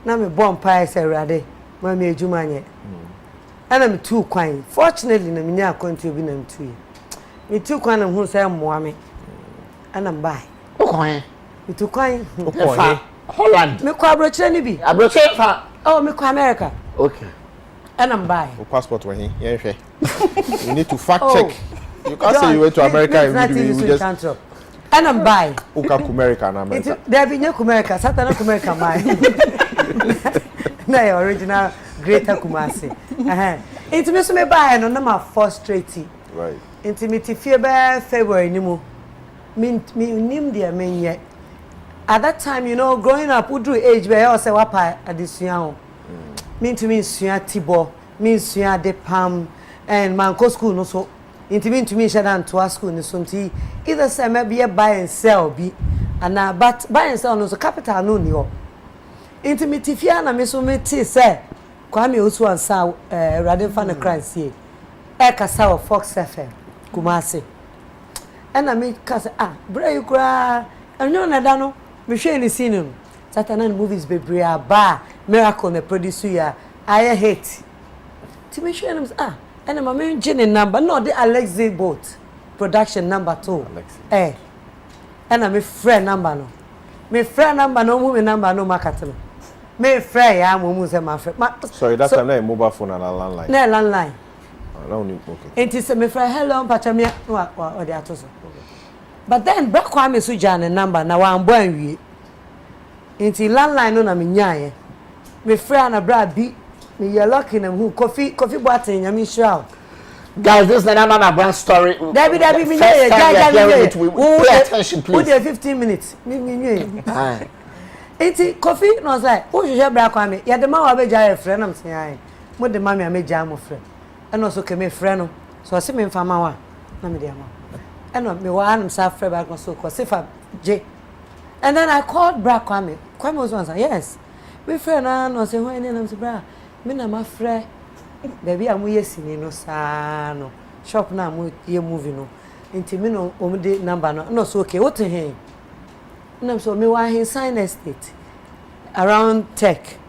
na me bomb pie say rade ma me adwuma nye. Ana me two kwan. Fortunately na me nya account obi na me two. Me two kwan na hu say moa me. Ana mbai. Okay. Me two kwan. Fa Holland. Me kwa brochire ni bi. Abroche fa. Oh, me kwa America. Okay. Ana mbai. Your passport when he. Yeah, sure. You need to fact Oh. check. You can't say you went to America and you just ana mbai. Uka America and America. There be new America, Satana America mai. Na original Greater Kumasi. Into me so me buy no na ma frustrated. Right. Intimate fear be February ni mo. Me nim dia men yet. At that time, you know, growing up, we drew age where I say wapa adisua ho. Me to me sua tibo, me sua de pam and man go school no so. Into me shadan to school no so either say maybe buy and sell be and but buy and sell no so capital no ni ho. Intimate fear na me so me ti say Kwame Osu ansa Rade fa na crancy e kasa of Fox FM Kumasi ena me kasa bra you kra enyo na da no me hwe ni scene no Satana movies bebre aba miracle na produce ya aye hate ti me hwe no ena ma me ngine number no the Alexei boat production number 2 ena me friend number no mu me number no market no me friend ya mu say my friend Sorry, that time na mobile phone and a landline. Na landline. Okay. Enti say me friend hello mpacha me o de atoso. But then back kwa me so jana number na wa ambo anwie. Enti landline no na me nyae. Me friend na bra bi me ye lucky na hu coffee boatin nya me shraw. Guys, this is another McBrown story. Debbie, pay attention, please. Put there 15 minutes. Eti coffee no say, who should have black kwame? Ya the man wa be jare friend am say ai. Mo de mama me jare mo friend. And also ke me friend no. So say me mfama wa na me de ama. And no me wa anum sa friend back so ko sifa J. And then I called Bra Kwame. Kwame was one say, yes. We friend na no say when na say bra. Me na ma friend. Baby amu yesini no sa no. Shop na amu ye movie no. Inti me no omu de number no so okay. What he? No, so me wa in sign estate around tech.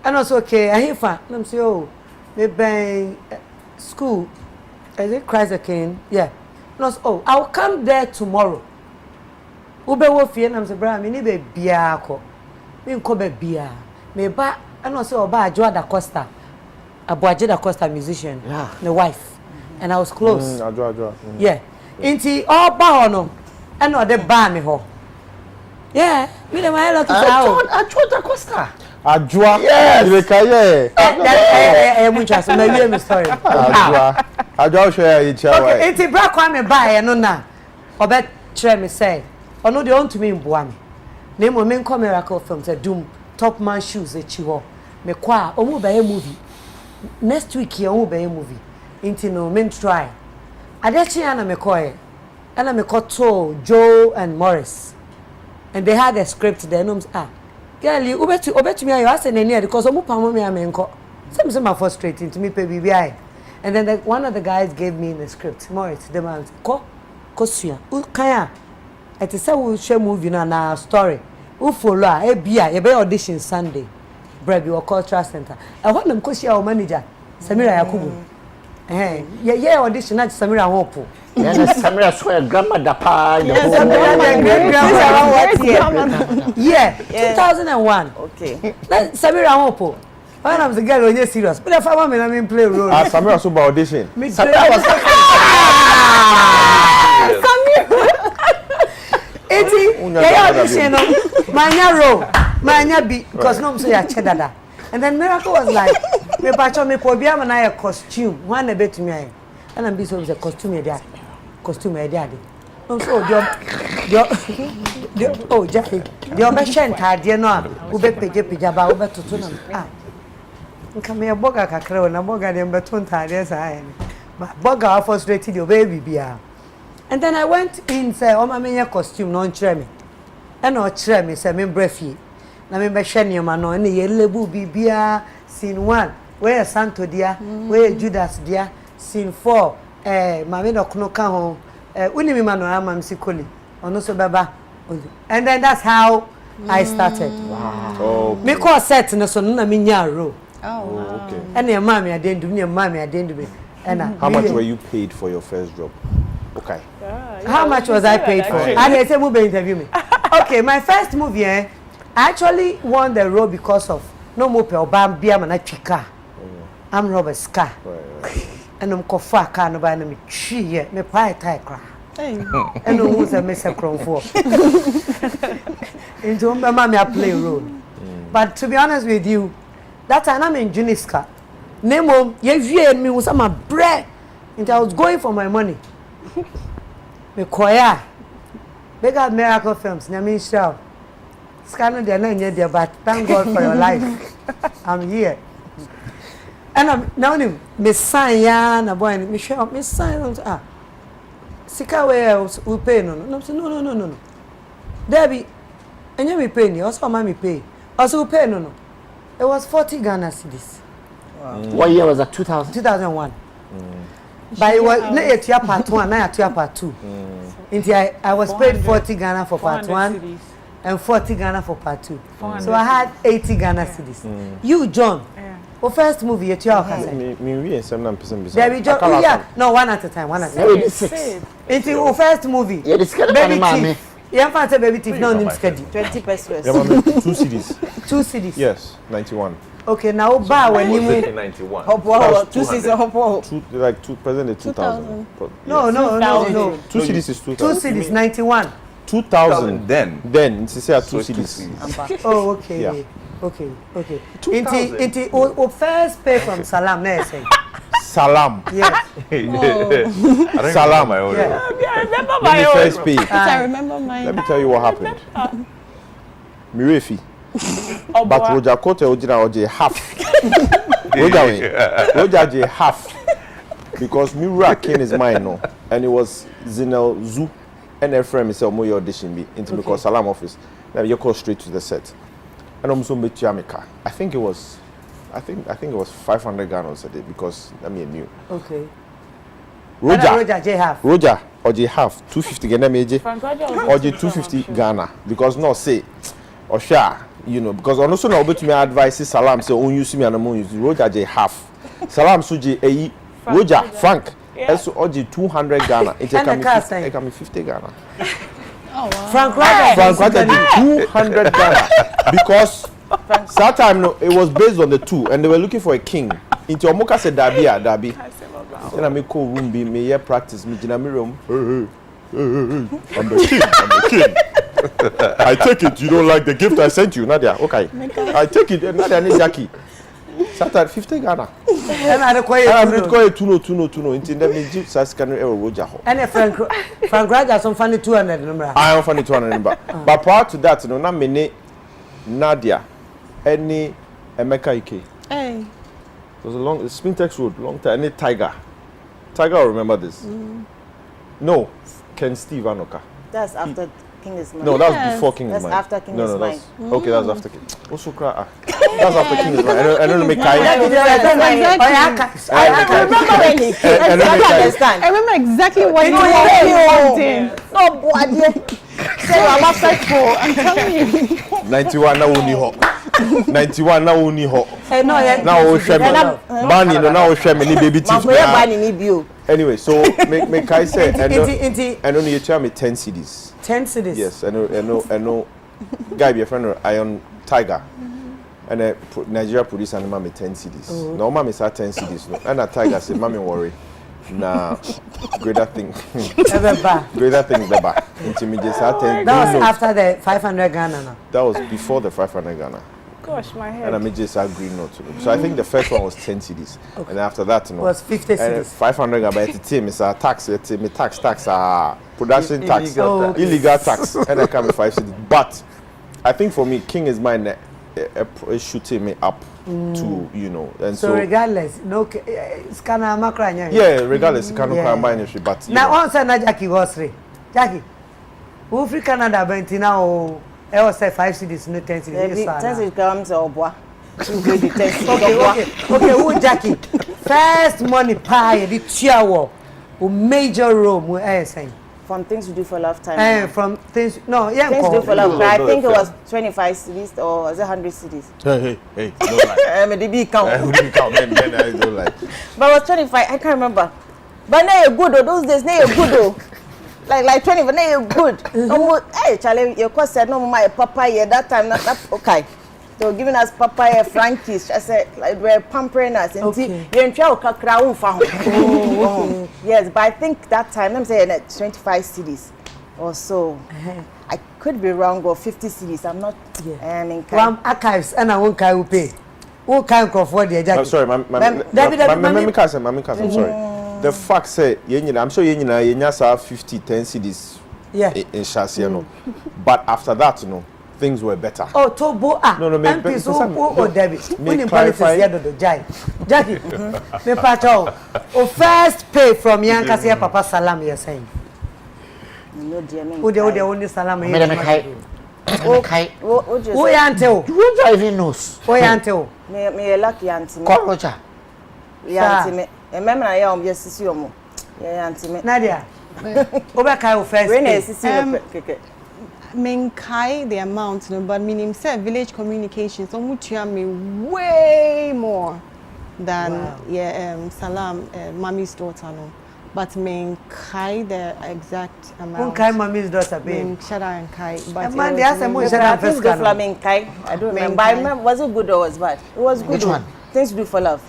And also okay, I hear fa. No, say oh, me bang school. Is it Christ the King? Yeah. No, so, oh, I'll come there tomorrow. Ube wo fie na say bra me ni be bia ko. Me nko be bia. Me ba and also oba Ajo da Costa. Abuaje da Costa musician. Yeah. The wife. And I was close. Ajo. Yeah. Inti all ba no. And no de ba me ho. Yeah, me dem I lucky sao. Ajo da Costa. Ajwa. Yes. Much as me story. Ajwa share each other. Okay, it's bra Kwame buy no na. Obet try me say. Ono de on to me mboa me. Na mo me nko miracle film say Doom Top Man Shoes echi ho. Me kwa omo be movie. Next week here omo be movie. Inti no me try. Adechi ana me koye. Ana me koto Joe and Morris. And they had a script there. No, girl, you obet me. You ask any because omu pamo me amenko. Some are frustrating to me, baby. And then one of the guys gave me the script. Morris, the man, kosuya. Kaya, it is say we share movie na story. We follow. Bia, you be audition Sunday. Brebi or cultural center. I want them kosuya our manager, Samira Yakubu. Yeah, audition at Samira Hopo. Yes, Samira swear grandmother pa. Yeah, 2001. Okay. Samira Hopo. When I'm the girl when you're serious, but if I mean play role. Samira super audition. Samira was yeah, audition. Manya role, manya be because no say a cheddar. And then Miracle was like, me pacho me pobia man na costume. One a bit to me. And I'm be so the costume there. Costume there. No so oh Jackie. The obession card you know. Ube pijaba ube tutuna. Nka me boga kakra na boga dem beton tade sa but boga frustrated your baby bia. And then I went in say o ma me costume no nchire me. E na o chire me say me brefie. Na me be hwe ne ma no na ye lebu bibia scene 1 where Santo dia where Judas dia scene 4 mame no kono ka ho unimi ma no ama msikoli ono so baba. And then that's how I started. Wow. Oh. Me call set no so na me nya ro. Oh, okay. And your mommy adendu me mommy adendu me. And how much were you paid for your first job? Okay. How much was I paid for? And they say move interview me. Okay, my first movie I actually won the role because of no more pe obam bia ma na twika. I'm Robert Scar. And I'm kofa car no ba na me twi me pai tai kra. And no who's a mess cron for. Into mama me play role. But to be honest with you, that time I'm in Juniska. Nemo, ye me was my bread. And I was going for my money. Me koya. They got Miracle Films, Nami Show. Scanner they're not there, but thank God for your life. I'm here. And I'm now me sign ya na boy me show me sign Sika we pay no. No. Debbie, and you me pay ni, also mommy pay. Also we pay no. It was 40 Ghana cedis. Wow. What year was that? 2001. But it was na part 1, na part 2. I was paid 40 Ghana for part 1 and 40 Ghana for part 2. So I had 80 Ghana cedis. You John, for first movie you me 7%. There we John, yeah, no, one at a time. It's your first movie. Yeah, this baby thief. Yeah, fancy baby thief. No, name schedule. 20 pesos. 2 CDs. 2 CDs. Yes, 91. Okay, now buy when you move. 91. 2 CDs. Like 2000. No. 2 CDs is 2000. 2 CDs 91. 2000 then it's say 2 CDs. Oh, okay. Yeah. Okay. Inti first pay from Salam na say. Salam. Yes. Salam. I remember Let me first pay. I remember mine. Let me tell you what happened. Mirefi. But Roger Kote Ojina Oje half. Roger J half. Because Mira King is mine, no. And it was Zinel Zoo and a friend is more audition me into because Salam office. Now you go straight to the set. And I'm so meet Jamaica. I think it was 500 Ghana a day because I mean new. Okay. Roger J half. Roger or J half 250 Ghana meje. Or J 250 Ghana because no say or share. You know, because on also now to me advice Salam say on use me and I'm use Roger J half. Salam Suji A Roger Frank so OG 200 Ghana. It can be 50 Ghana. Oh wow. Frank Roger 200 Ghana because that time no it was based on the two and they were looking for a king. Into Omoka said Dabi. Then I make call room be me here practice me in room. I'm the king. I take it. You don't like the gift I sent you, Nadia. Okay. I take it. Nadia need Jackie. Saturday 50 Ghana. And I require tuno. Into them me give Saskano Roger. And Frank Roger some funny 200 number. I am funny 200 number. But prior to that, no, na mene Nadia, any Emeka Ike. Hey. It was a long Spintex Road, long time. Any Tiger will remember this. No, Ken Steve Anoka. That's after King is Mine. No, that was before King is Mine. That's after King is Mine. Okay, that was after King. Also, that's after King is Mine. I don't know, make I remember exactly what you did. No, boy, I'm upset for. I'm telling you. 91 now only hot. 91 now only hot. Now we share me. Bani no now we share me baby teeth. Anyway, so make I say and only you tell me 10 CDs. 10 cities. Yes, I know. Guy be a friend of Iron Tiger. And Nigeria produce and mommy 10 CDs. No mommy say 10 CDs. No. And a Tiger say mommy worry. Nah, greater thing. Greater thing beba. Intermediate 10. That was after the 500 Ghana now. That was before the 500 Ghana. Gosh, my head. And I made just a green note. So I think the first one was 10 CDs. Okay. And after that, you know, was 50 CDs. 500 Ghana, but the team is a tax, production tax, illegal tax, and I come with 5 CDs. But I think for me, King is mine. Shooting me up to, you know, and so regardless, no, it's kind of macro. Yeah, regardless, you cannot cry my industry, but now on Sunday, Jackie was free. Jackie, who free Canada, but now I was say 5 cities, no 10 cities. 10 cities comes or boy. Okay, who Jackie? First money pie, the chiawo, who major room, we are saying. From Things to Do for Lifetime. From things, no, yeah. Things to Do for Lifetime. I think it was 25 cities or was it 100 cities? Hey, don't lie. The big count. I don't like. But it was 25, I can't remember. But now you're good, those days, now you're good, like 20, but now you're good. Hey, Charlie, your course said, no, my papaya, that time, not okay. They were giving us papaya Frankies. I said, like, we're pampering us. Okay. Yes, but I think that time, I'm saying 25 cities or so. I could be wrong, or 50 cities. I'm not. From archives, and I won't carry pay. Who can't afford the Jackie? I'm sorry, I'm sorry. The fact say, I'm sure you 50, 10 cities in Shasiano. But after that, you know, things were better. Oh, Tobo, no, MP, so Debbie. When in politics, Jackie, me patrol. Oh, first pay from Yankasia Papa Salam, you're saying. No, dear me. Who the only Salam? Okay. Who yantel? Roger even knows. Who yantel? Me lucky auntie. Call Roger. Auntie. Remember, I am just Sissiomo. Yeah, auntie. Nadia. Obakai first. Menkai the amount, but meaning said village communications, so much me way more than Salam, mommy's daughter, no. But Menkai the exact amount. Menkai mommy's daughter, babe. Shada and Kai. But man, there's a more Shada first. Menkai. I don't remember. I remember, was it good or was bad? It was good. Which one? Things to Do for Love.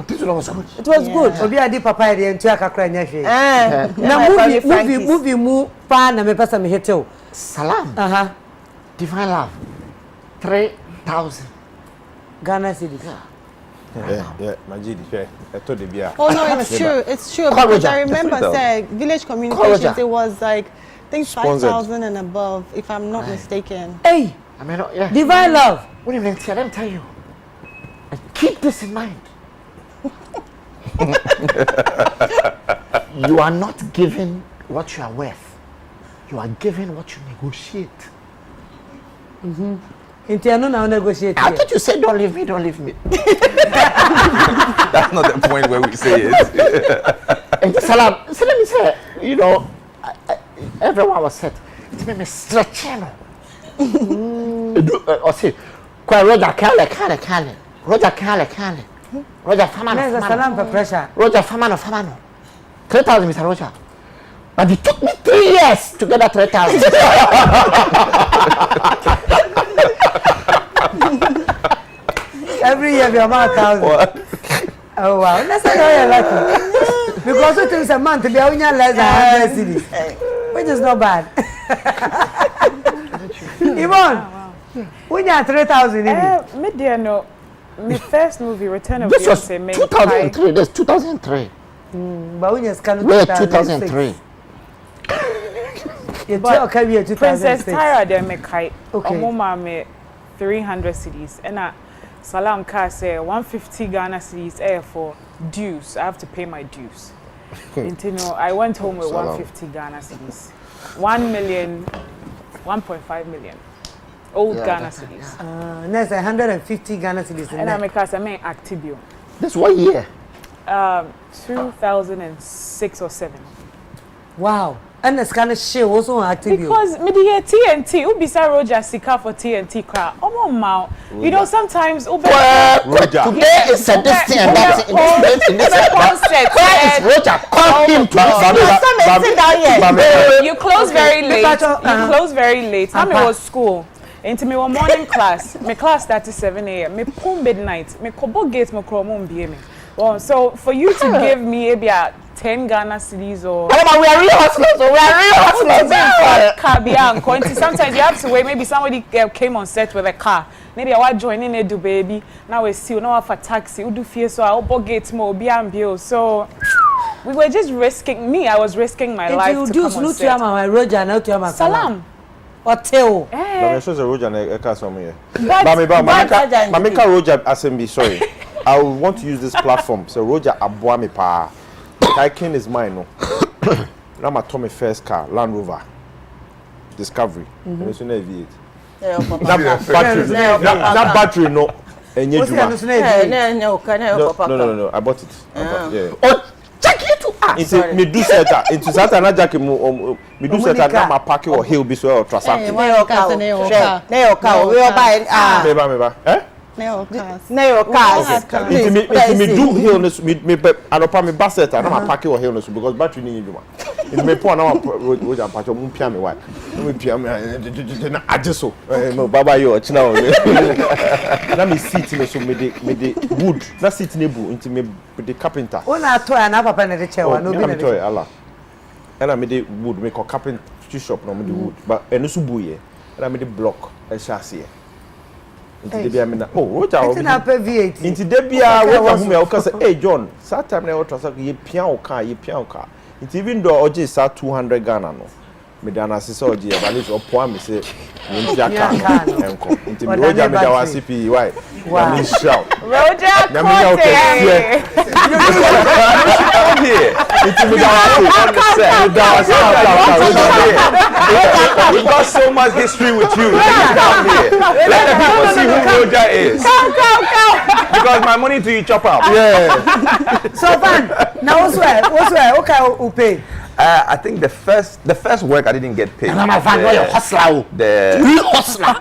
This was good. It was good. Obi adi papa the entire cry nyashi. Na movie mu pa na me pesa me hetel. Salam. Divine Love. 3,000 Ghana cedis. Yeah, Majid, I told you. Oh no, it's true. It's true. Because I remember saying village communications. It was like I think 5,000 and above, if I'm not mistaken. Hey, I mean, yeah. divine love. Wait a minute, let me tell you. And keep this in mind. You are not given what you are worth. You are given what you negotiate. I thought you said, don't leave me, don't leave me. That's not the point where we say it. And Salam, so let me say, you know, everyone was set. It made me stretching. Or say, Roger Kale. Roger Kale. Roger Famano. Roger Famano. 3,000, Mr. Roger. But it took me 3 years to get that 3,000. Every year, we are 1,000. Oh, wow. That's how you're lucky. Because it takes a month to be only less than 100 cities, which is not bad. Yvonne, when you are 3,000, Media, no. My first movie, Return of This was Beyonce, 2003. That's 2003. but when you scan We're 2003. But Princess Tyra, they make high. Okay. Omoma me 300 cities, and Salam Ka say 150 Ghana cedis for dues. I have to pay my dues. I went home with 150 Ghana cedis. 1 million, 1.5 million. Old Ghana cedis. That's 150 Ghana cedis. And I make Actibio. This what year? 2006 or 7. Wow. And the scanner show also on active. Because media TNT, who beside Roger Sika for TNT crowd. Oh my, you know sometimes Roger. Today is a destiny and that's in this concept. Where is Roger? Call him to You close very late. You close very late. Time it was school. Into me one morning class. My class started 7 a.m. Me pum midnight. Me kobo gate me kromo mbie me. Well, so for you to give me maybe a 10 Ghana cedis or we are real hustlers. Sometimes you have to wait. Maybe somebody came on set with a car. Maybe I was joining a do baby. Now we see now for taxi. We do fear so I will get more bill. So we were just risking. I was risking my life to come on set. Roger now to my Salam. Oteo. I'm sure Roger na here. Mamika Roger Assembly, sorry. I want to use this platform. So Roger Abuami pa. King is mine, no. Now my Tommy first car, Land Rover Discovery. And it's an V8. That battery, no. No. I bought it. Yeah. Oh, check it to us. Into me do setter. Into Satan na jacket me do setter na my park or hill be so trust something. Neo car. We all buy Meba. Eh? Neo cars. Into me do hill me anopa me basset na my park or hill because battery ni juma. Into me pour na road and patch mu pia me why. Me pia me na ajeso. No baba yo china. Na me seat me so me de wood. Na seat nebu into me the carpenter. Una toy na papa na de chair no be na toy ala. And I made the wood make a carpentry shop no me the wood. But eno su buye. And I made the block e chassis. Into the mean Roger it's na pay V8 into the bia Roger who me o say hey John that time na o trust ye pian car into even though oje sa 200 Ghana no me dan asese oje e ba let opo am say me ntia car enko into me Roger me da wa CP why me shout Roger na me ya o here into me da We got so much history with you. Down here. Let the people see who Roger is. Come. Because my money to you chop up. yeah. so fun now what's okay who pay I think the first work I didn't get paid. And I'm a fan of hustler. Real hustler.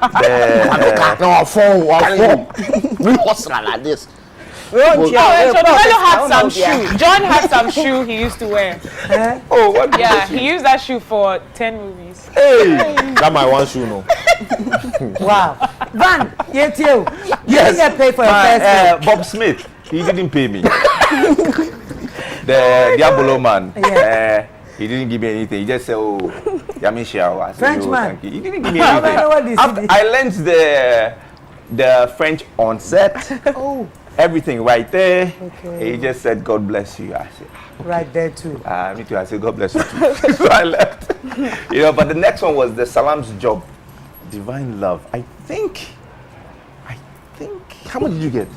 Real hustler like this. Dumelo had some shoe. John had some shoe he used to wear. Oh, what? Yeah, he used that shoe for 10 movies. Hey, that my one shoe no. wow Van yet you Yes. didn't get paid for your first Bob Smith, he didn't pay me. The Diabolo man. He didn't give me anything. He just said, "Oh, Yamisha." Frenchman. He didn't give me anything. I learned the French on set. everything right there. Okay. He just said, God bless you. I said, Right there too. me too. I said, God bless you too. So I left. You know, but the next one was the Salam's job. Divine Love. I think, how much did you get?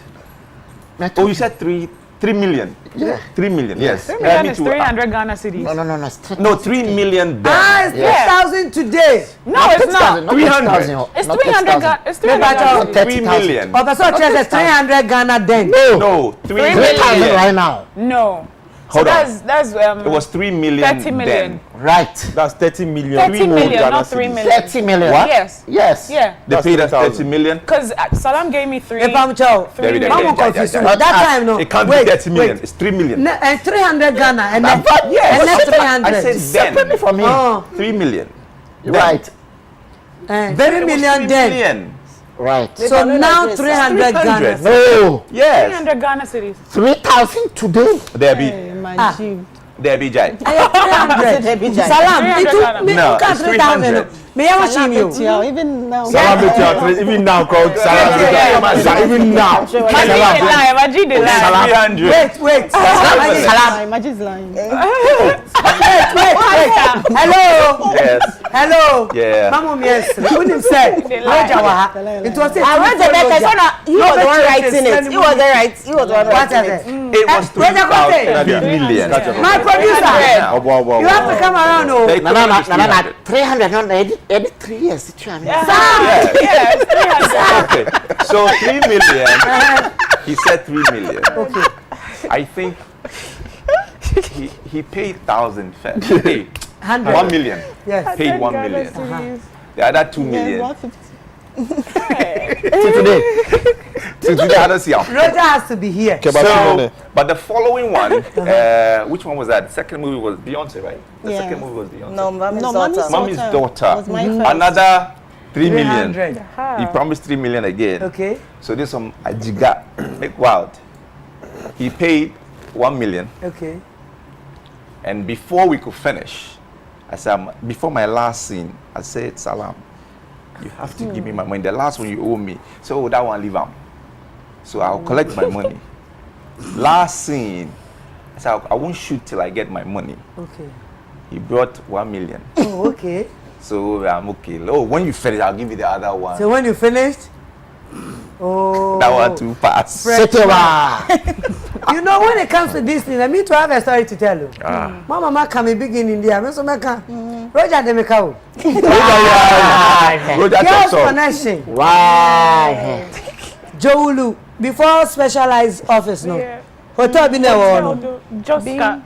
Oh, you said 3 million. Yeah. 3 million, yes. 3 million is 300 Ghana cedis. No, 3 million then. Ah, it's 3,000 today. No, it's not. 300. It's 300 Ghana. It's 300 Ghana. 3 million. Oh, that's what it says, 300 Ghana then. No, 3 million. million right now. No. Hold so on. That's it was 3 million. 30 million. Then. Right. That's 30 million. 30 million, not 3 million. 30 million. What? Yes. Yes. Yeah. They paid us 30 million. Because Salam gave me 3. If I'm chow, There we go. Mama confused me. That time, no. It can't be 30 million. It's 3 million. And 300 Ghana. And then, Yes. and then 300. I said Separately then. from him. Oh. 3 million. Right. 30 It was million 3 then. million. Right. So now 300 Ghana. No. Yes. 300 Ghana cedis. 3,000 today. There be. Majid. There be Jai. 300. Salam, it took me No, it's 3,000. Me, I watch him. Yeah, even now. Even now, called even now. Majid the lie. Wait. Salam. Majid's lying. Wait. Hello. Yes. Hello. Yeah. Mama, yes. When him said, it was it. I read the letter. He was the one writing it. He was the one writing it. It was 3 million. My producer. You have to come around. Oh. They told us 300. 300 on 3 years. Yes. Okay. So 3 million. He said 3 million. Okay. I think he paid 1,000 first. He paid 100. 1 million. Yes. Paid 1 million. The other 2 million. To today, I don't see how. Roger has to be here. So, but the following one, which one was that? The second movie was Beyonce, right? The second movie was Beyonce. No, Mommy's Mommy's daughter. Was my first. Another 3 million. 300. He promised 3 million again. Okay. So this one, Ajiga, make wild. He paid 1 million. Okay. And before we could finish, I said, before my last scene, I said, Salam, you have to give me my money. The last one you owe me. So that one leave out. So I'll collect my money. Last scene, I said, I won't shoot till I get my money. Okay. He brought 1 million. Oh, okay. So I'm okay. Oh, when you finish, I'll give you the other one. So when you finished, oh, that one too pass. You know, when it comes to this thing, I mean to have a story to tell you. My mama can big in India. Roger de Mekau. Roger Girls talk. connection. Why? Joulu before specialized office no. Hotel be there no. Jessica.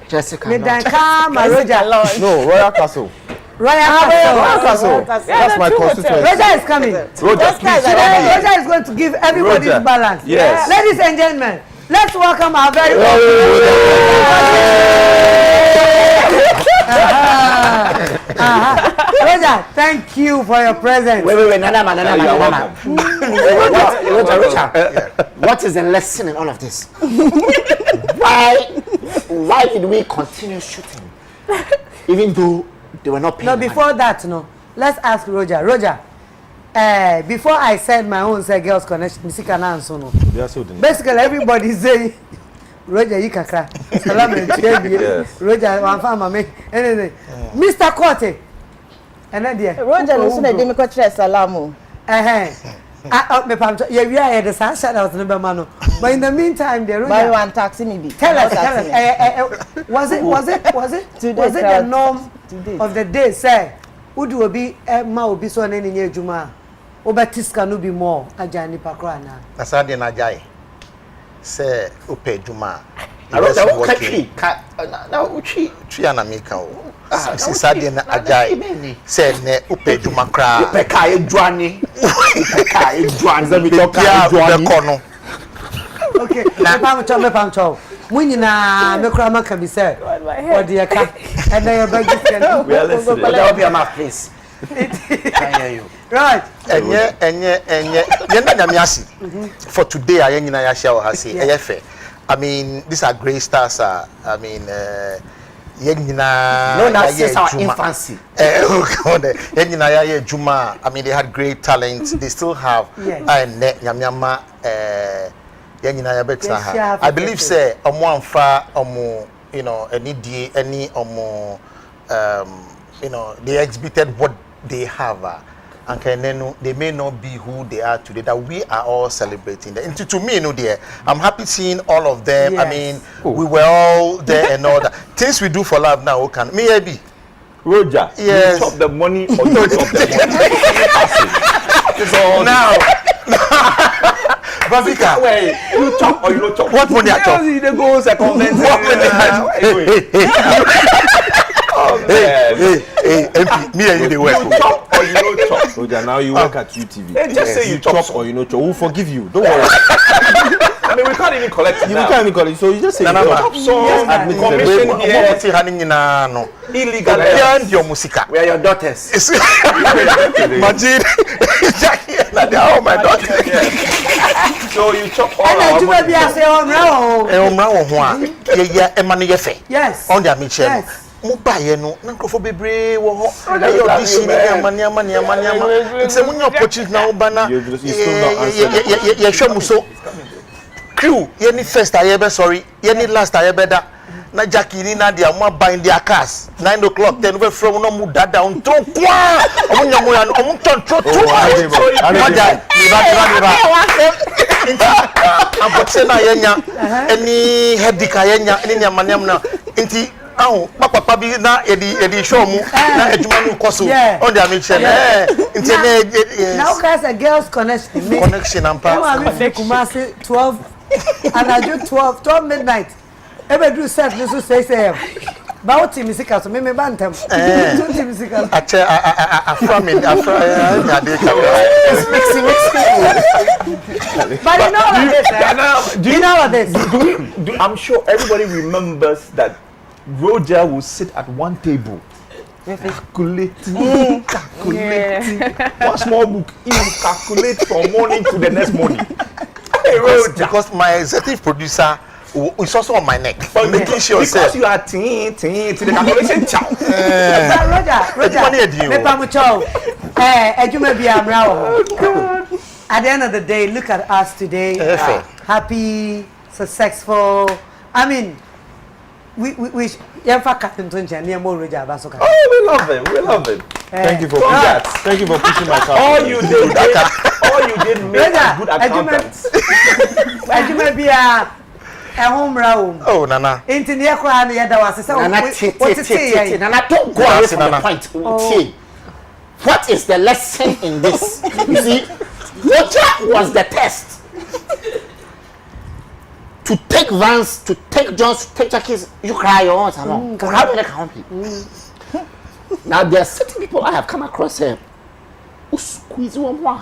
Jessica. Me dan come Roger. No, Royal Castle. Royal Castle. That's my constituency. Roger is coming. Roger is going to give everybody Roger. balance. Yes. Ladies and gentlemen, let's welcome our very Roger, thank you for your presence. Wait, Nana. What is the lesson in all of this? Why did we continue shooting? Even though they were not paying No, before that, no. Let's ask Roger. Roger, before I said my own say girls connection, basically everybody say Roger, you can cry. Yes. Roger, one farmer me. Mr. Corte. And then there. Roger, no sooner they make a stress Salamu. We are the sun shout out number man. But in the meantime, the Buy one taxi maybe. tell us. Was it the norm of the day? Say, would you be ma obi so na enye adwuma? Obetiska no be more ajani pakra na. Asade na jai. Say ope adwuma. I wrote na uchi anamika o. Asade na ajai. Say ne ope adwuma kra. Peka edwane. Peka edwane. Zami talk edwane. Okay, me pam chow. Munyina me kra maka bi say. What the ka? And then your bag is We are listening. Open your mouth, please. Can hear you. right. Enye. Yenda nyame ase. For today I nyina ya share o hase. Eye fe. I mean, these are great stars. I mean, Yenina. No, that's since our infancy. Yenina Juma. I mean, they had great talent. They still have. Yamyama. Yenina Betsa. I believe say Omoanfa Omo. You know, any you know, they exhibited what they have. And then they may not be who they are today, that we are all celebrating them. And to me, you know, dear, I'm happy seeing all of them. Yes. I mean, we were all there and all that. Things we do for love now, can me be Roger, yes. You chop the money or you chop the money? Now, but Vicker, wait, you chop or you don't chop? What money I chop? The goals are commenting. What money Hey, MP, me and you they work. You chop or you don't chop? Roger, now you work at UTV. Just say you chop or you don't chop. We'll forgive you. Don't worry. I mean, we can't even collect it now. You can't even collect it. So you just say chop some commission here. Illegal. Beyond your musica. We are your daughters. Majid, Nadia, oh my daughter. So you chop all and our you may be a say on now. Yes. On their mission. Yes. Mubaye no nankofo bebre wo ho ayo audition mania it's a munyo opportunity na obana ye hwemu so crew ye ni first ayebe sorry ye ni last ayebe da na Jackie ni Nadia mo bind their cars 9 o'clock 10 we from no mu dada on ton kwa omunyo mo ya omun ton tro na yenya any headika yenya any nyamaniam na nti aho papa bi na edi show mu na adwuma no koso on their mission now guys a girls connection and pass no am fake Kumasi 12 and I do 12 midnight ebe do set no so 6 am ba oti musical so me bantem oti musical from me dey mixing but you know what this I'm sure everybody remembers that Roger will sit at one table, calculating. One small book, he will calculate from morning to the next morning. Hey, Roger. Because my executive producer is also on my neck, but making sure because you are to the calculation chow. Roger, me pamucho. Ejuma bi amra. At the end of the day, look at us today. Happy, successful. I mean. We Roger Abasoka. Oh, we love him. Thank you for pushing my car. All you did make a good accountant. home round. Oh, Nana. Into the echo, the other was Nana, don't go away from the point. What is the lesson in this? You see, Roger was the test. To take Vance, to take Jones, to take Jackies, you cry your own salon. How do they count people? Now there are certain people I have come across here who squeeze one more.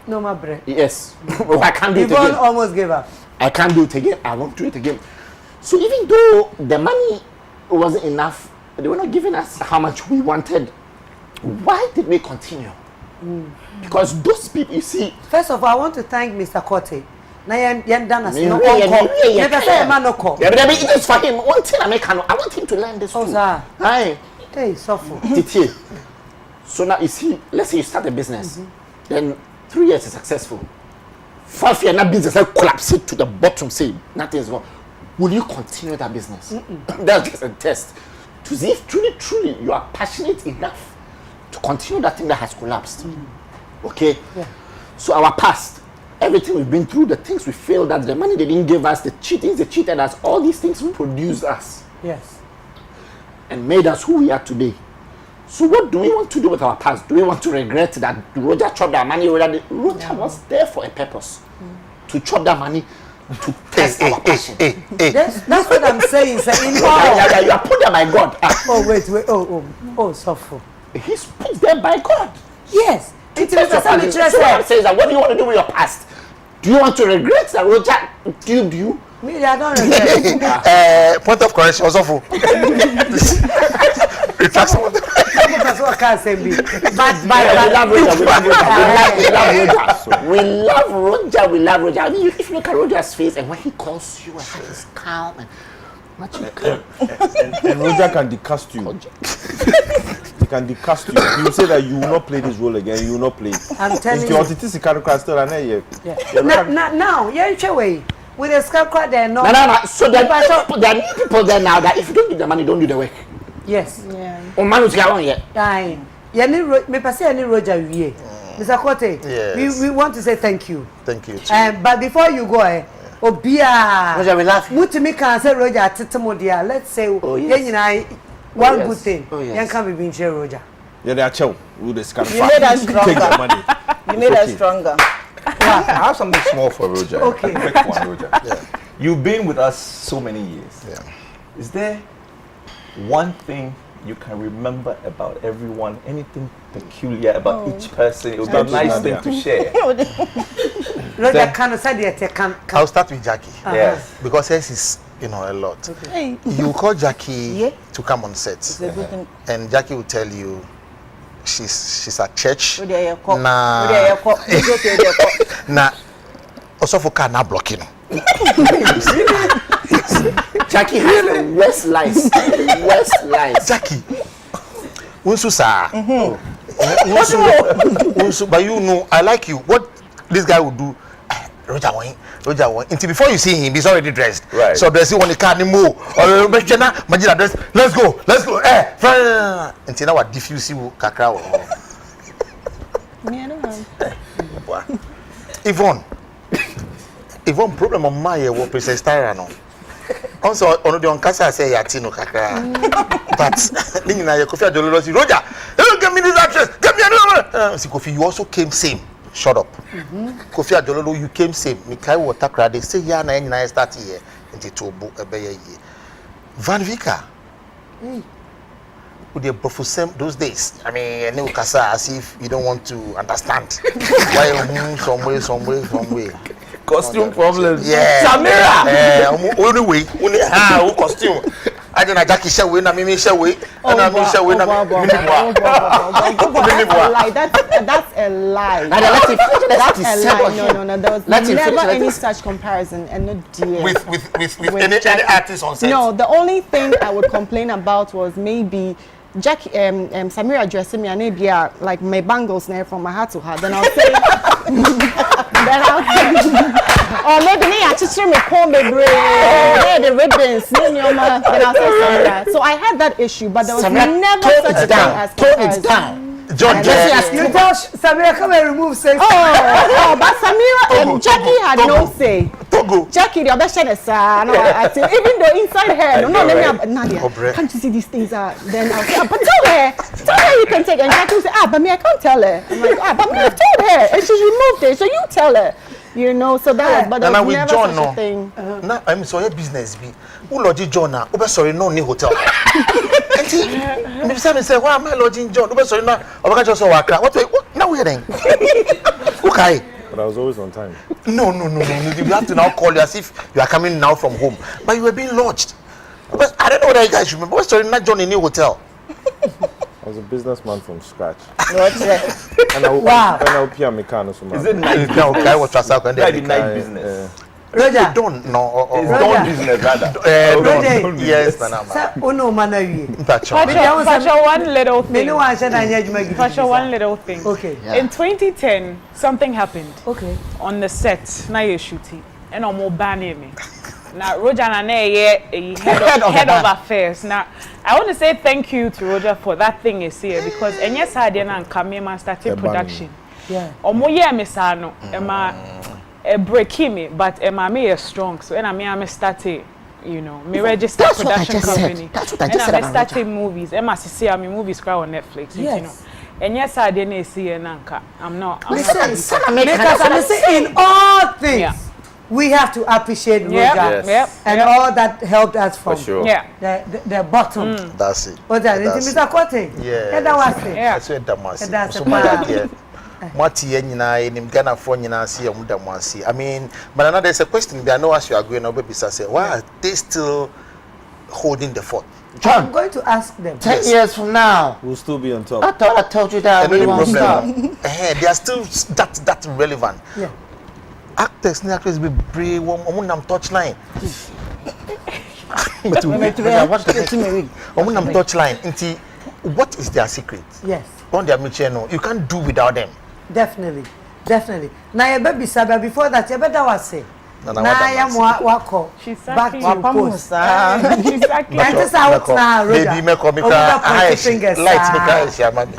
No, my bread. Yes. I can't do it Yvonne again. almost gave up. I can't do it again. I won't do it again. So even though the money wasn't enough, they were not giving us how much we wanted. Why did we continue? Because those people, you see. First of all, I want to thank Mr. Kote. Now you're done as no never say a man no call. It is for him. One thing I want him to learn this too. Aye. Hey, suffer. So now you see, let's say you start a business, then 3 years is successful. 4th year, that business will collapse it to the bottom, say nothing is wrong. Will you continue that business? That's just a test to see if truly you are passionate enough to continue that thing that has collapsed. Okay? Yeah. So our past, everything we've been through, the things we failed at, the money they didn't give us, the cheatings they cheated us, all these things produced us. Yes. And made us who we are today. So what do we want to do with our past? Do we want to regret that Roger chopped that money? Roger was there for a purpose. To chop that money, to test our passion. That's what I'm saying. You are put there by God. Oh, wait. Oh, suffer. He's put there by God. Yes. So what I'm saying is that what do you want to do with your past? Do you want to regret that Roger killed you? Me, I don't regret. Point of correction, also. That's what I can't say. We love Roger. I mean, if you look at Roger's face and when he calls you and he's calm, and And Roger can decast you. He can decast you. He will say that you will not play this role again. You will not play. I'm telling you. Now, way. With a scarecrow there, no. No. So there are new people there now that if you don't give the money, don't do the work. Yes. Yeah. Oh, man, who's going yet? Me pass any Roger Vie. Mr. Kote, yes. we want to say thank you. Thank you. But before you go, Obia. Roger, we laugh. Mutimi can say Roger Titamodia. Let's say, one good thing. Yan can be being Roger. Yeah, they are chill. You made us stronger. You made us stronger. I have something small for Roger. Okay. Quick one, Roger. Yeah. You've been with us so many years. Yeah. Is there one thing you can remember about everyone? Anything peculiar about each person? It would be a nice thing to share. Roger can say I'll start with Jackie. Yes. Because hers is, a lot. Hey. You call Jackie to come on set. It's a good thing. And Jackie will tell you she's at church. Na also for car now blocking. Jackie has the worst lies. Jackie. Unsu sa. But you know, I like you. What this guy will do, Roger wine. Until before you see him, he's already dressed. Right. So there's one car anymore. Or Majid address. Let's go. Until now, what diffuse you kakra. Yvonne, problem on my work Princess Tyra no. Also, on the Onkasa say Yatino kakra. But Nina Kofi Adjolo say Roger, give me this actress. Give me another. See Kofi, you also came same. Shut up. Kofi Adjolo, you came same. Mikai water crowd. They say ya na enina start here. Into Tobo ebeye ye. Van Vicker. With the profusem those days. I mean, I know Kasa as if you don't want to understand. Why some way. Costume problems. Yeah. Samira. Only way. Costume. I don't know Jackie shall win. I mean, shall win. And I mean, shall win. That's a lie. That's a lie. No. There was never any such comparison, and no dear. With any artist on set. No, the only thing I would complain about was maybe Jackie, Samira dressing me and maybe like my bangles now from my heart to her. Then I'll say, or maybe they actually me comb the the ribbons, then I'll say Samira. So I had that issue, but there was never such a thing as comparison. John, you tell Samira come and remove say. Oh, but Samira and Jackie had no say. Togo. Jackie, the best even though inside her, no, let me Nadia. Can't you see these things are? Then I'll say, but tell her you can take. And Jackie will say, but me I can't tell her. I'm like, but me I've told her, and she's removed it, so you tell her. So that was, but there was never John, such a thing. Now I'm sorry, business be. Who lodging John now? Sorry, no new hotel. And see, maybe someone say, why am I lodging John? Sorry, now I just saw what now we're then. Okay. But I was always on time. No. You have to now call you as if you are coming now from home. But you were being lodged. But I don't know what you guys remember. Sorry, not John in new hotel. I was a businessman from scratch. Wow. And I'll pay me car. Is it night? No, guy was just out and Night business. Roger. Don't know. It's dawn business rather. Don't. Yes, Manama. One little thing. Okay. Yeah. In 2010, something happened. Okay. On the set, na you shooting, and I'm more banning me. Now Roger and head of affairs. Now I want to say thank you to Roger for that thing is here because and yes I didn't come here and started production. Yeah. Omo ye me sa no breaking me, but me is strong. So and I started, me register production company. That's what I just said. And I started movies. See me movies cry on Netflix. Yes. And yes I didn't see Nanka. I'm not. Because I'm saying in all things. Yeah. We have to appreciate Roger and all that helped us from the bottom. That's it. What's that? Mr. Kote? Yeah. That's it. Yeah. That's it. I mean, but another there's a question that I know as you are going over say, why are they still holding the fort? John, I'm going to ask them. 10 years from now, we'll still be on top. I thought I told you that we won't stop. They are still that relevant. Yeah. Actors be brave, touchline. But we watch the Omunam touchline. What is their secret? Yes. On their channel, you can't do without them. Definitely. Now your baby Sabah before that you better was say. Now I am wako. Back to your post. She's exactly. And this out now, Baby, make me lights me guys, yeah, man.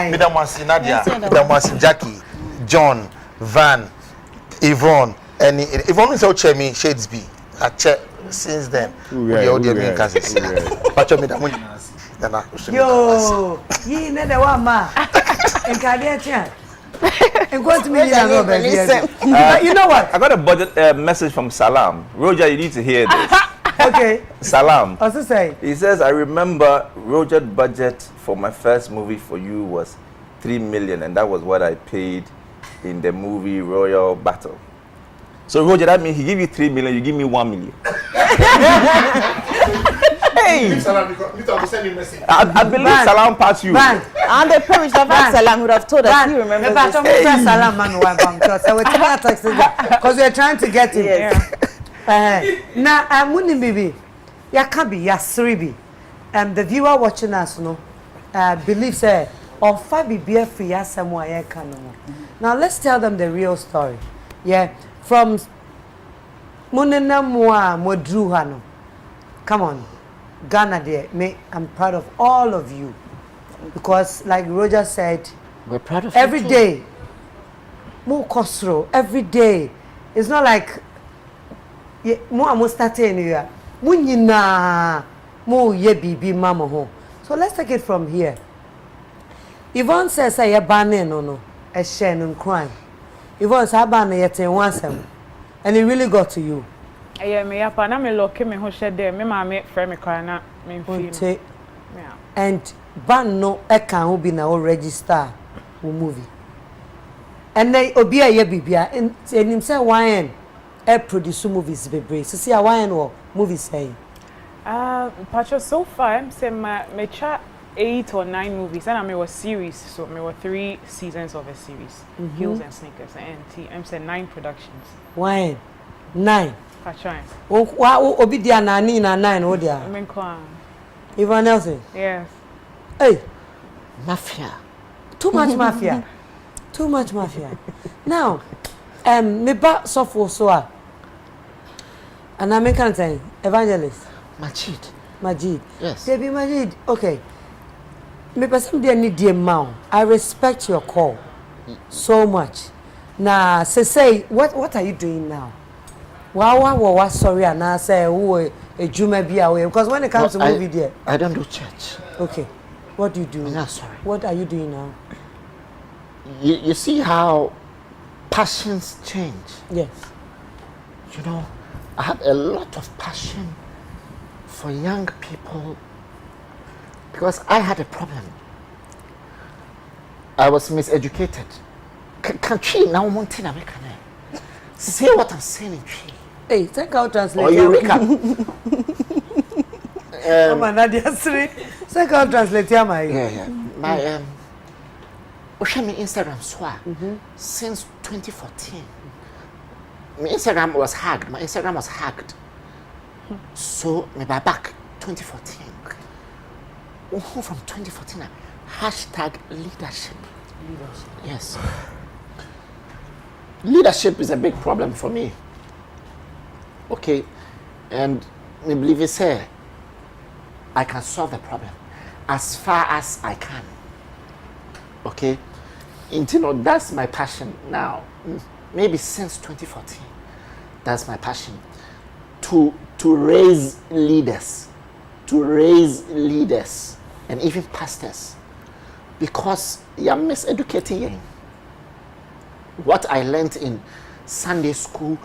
Madam Wansi Nadia, Madam Wansi Jackie, John, Van, Yvonne, and Yvonne is out me shades be. I check since then. The audio being cases. Patch me that yo, you know the one ma. And Kadiatia. And go to me, you know what? I got a budget message from Salam. Roger, you need to hear this. Okay. Salam. Also say. He says, I remember Roger's budget for my first movie for you was 3 million, and that was what I paid in the movie Royal Battle. So Roger, that means he give you 3 million, you give me 1 million. Hey! I believe Salam passed you. And the parents of Salam would have told us he remembers this. Salam man because we are trying to get him. Now, I'm winning baby. Ya can be yasribi. The viewer watching us no believes or fabi be free as somewhere can. Now let's tell them the real story. Yeah, from Munena Moa Modru Hano. Come on. Ghana there, I'm proud of all of you because like Roger said, we're proud of every day more kosro every day. It's not like more I'm starting here munyina more ye bibi mama home. So let's take it from here. Yvonne says I ban no a shame and crime. Yvonne said ban yet in once and it really got to you. Yeah, me up and I'm lucky me who shed there. Me mama friend me corner me feel. Yeah. And ban no e can who be now register who movie. And then obi a ye bibia and him say why produce movies bebre. So see why or movies say. Pacho so far I'm say me chat 8 or 9 movies and I was series, so me were 3 seasons of a series. Heels and Sneakers and I'm say 9 productions. Why 9? Pacho. Obi dia na 9 o dia. I mean Yvonne Nelson. Yes. Hey, mafia. Too much mafia. Too much mafia. Now, me ba sofo so a. And I can say evangelist. Majid. Yes. Baby Majid. Okay. Me person dey need the amount. I respect your call so much. Now, say what are you doing now? Wow, sorry, and I say who a Juma be away because when it comes to movie there, I don't do church. Okay, what do you do? No, sorry. What are you doing now? You see how passions change. Yes. You know, I have a lot of passion for young people because I had a problem. I was miseducated. Country now wanting American. Say what I'm saying in tree. Hey, take out translate. Or you recap. Nadia 3. Take out translate my. Yeah. My show me Instagram since 2014. My Instagram was hacked. So me back 2014. From 2014 #leadership. Yes. Leadership is a big problem for me. Okay, and me believe it say I can solve the problem as far as I can. Okay, that's my passion now. Maybe since 2014, that's my passion to raise leaders, and even pastors, because you're miseducating. What I learned in Sunday school,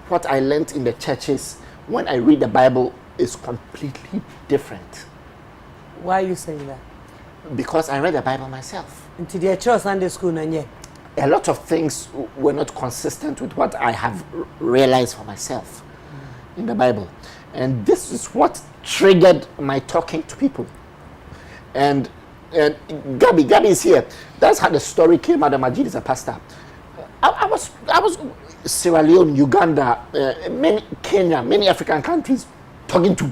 what I learned in the churches, when I read the Bible is completely different. Why are you saying that? Because I read the Bible myself. Into the church Sunday school, a lot of things were not consistent with what I have realized for myself in the Bible. And this is what triggered my talking to people. And Gabby is here. That's how the story came out. Majid is a pastor. I was Sierra Leone, Uganda, Kenya, many African countries talking to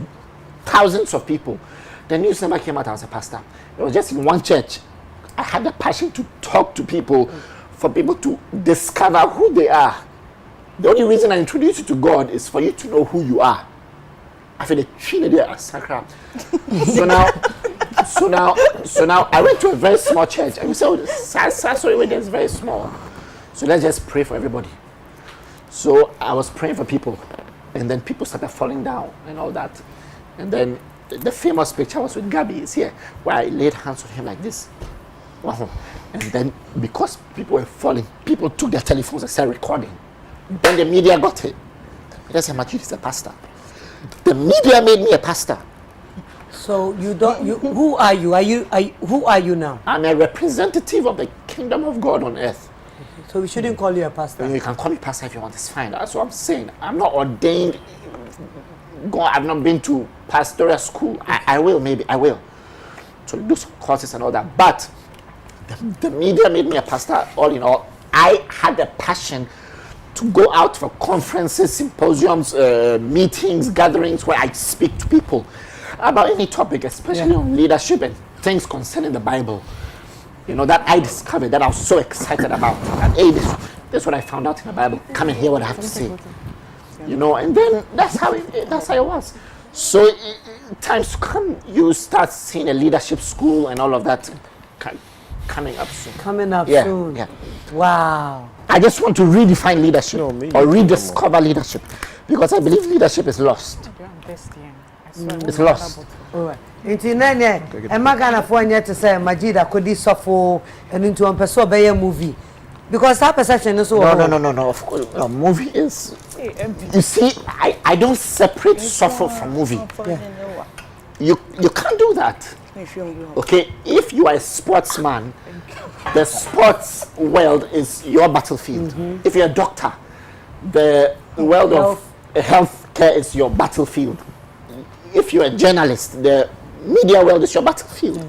thousands of people. The news never came out I was a pastor. It was just in one church. I had the passion to talk to people, for people to discover who they are. The only reason I introduce you to God is for you to know who you are. I feel the Trinity as sacred. So now I went to a very small church and we said, oh, sorry, it's very small. So let's just pray for everybody. So I was praying for people, and then people started falling down and all that. And then the famous picture was with Gabby is here, where I laid hands on him like this. Wow. And then because people were falling, people took their telephones and started recording. Then the media got it. They said, Majid is a pastor. The media made me a pastor. So who are you? Who are you now? I'm a representative of the kingdom of God on earth. So we shouldn't call you a pastor. You can call me pastor if you want, it's fine. That's what I'm saying. I'm not ordained. God, I've not been to pastoral school. I will, maybe, I will. So do some courses and all that. But the media made me a pastor, all in all. I had a passion to go out for conferences, symposiums, meetings, gatherings where I speak to people about any topic, especially on leadership and things concerning the Bible. You know, that I discovered, that I was so excited about. And hey, this is what I found out in the Bible. Come and hear what I have to say. You know, and then that's how it was. So times to come, you start seeing a leadership school and all of that coming up soon. Coming up soon. Yeah. Wow. I just want to redefine leadership or rediscover leadership, because I believe leadership is lost. It's lost. All right. Into nene, Emma Ghana for to say Majid could this suffer and into one person by a movie. Because that perception is so. No. Of course, a movie is. You see, I don't separate suffer from movie. Yeah. You can't do that. Okay, if you are a sportsman, the sports world is your battlefield. If you're a doctor, the world of healthcare is your battlefield. If you're a journalist, the media world is your battlefield.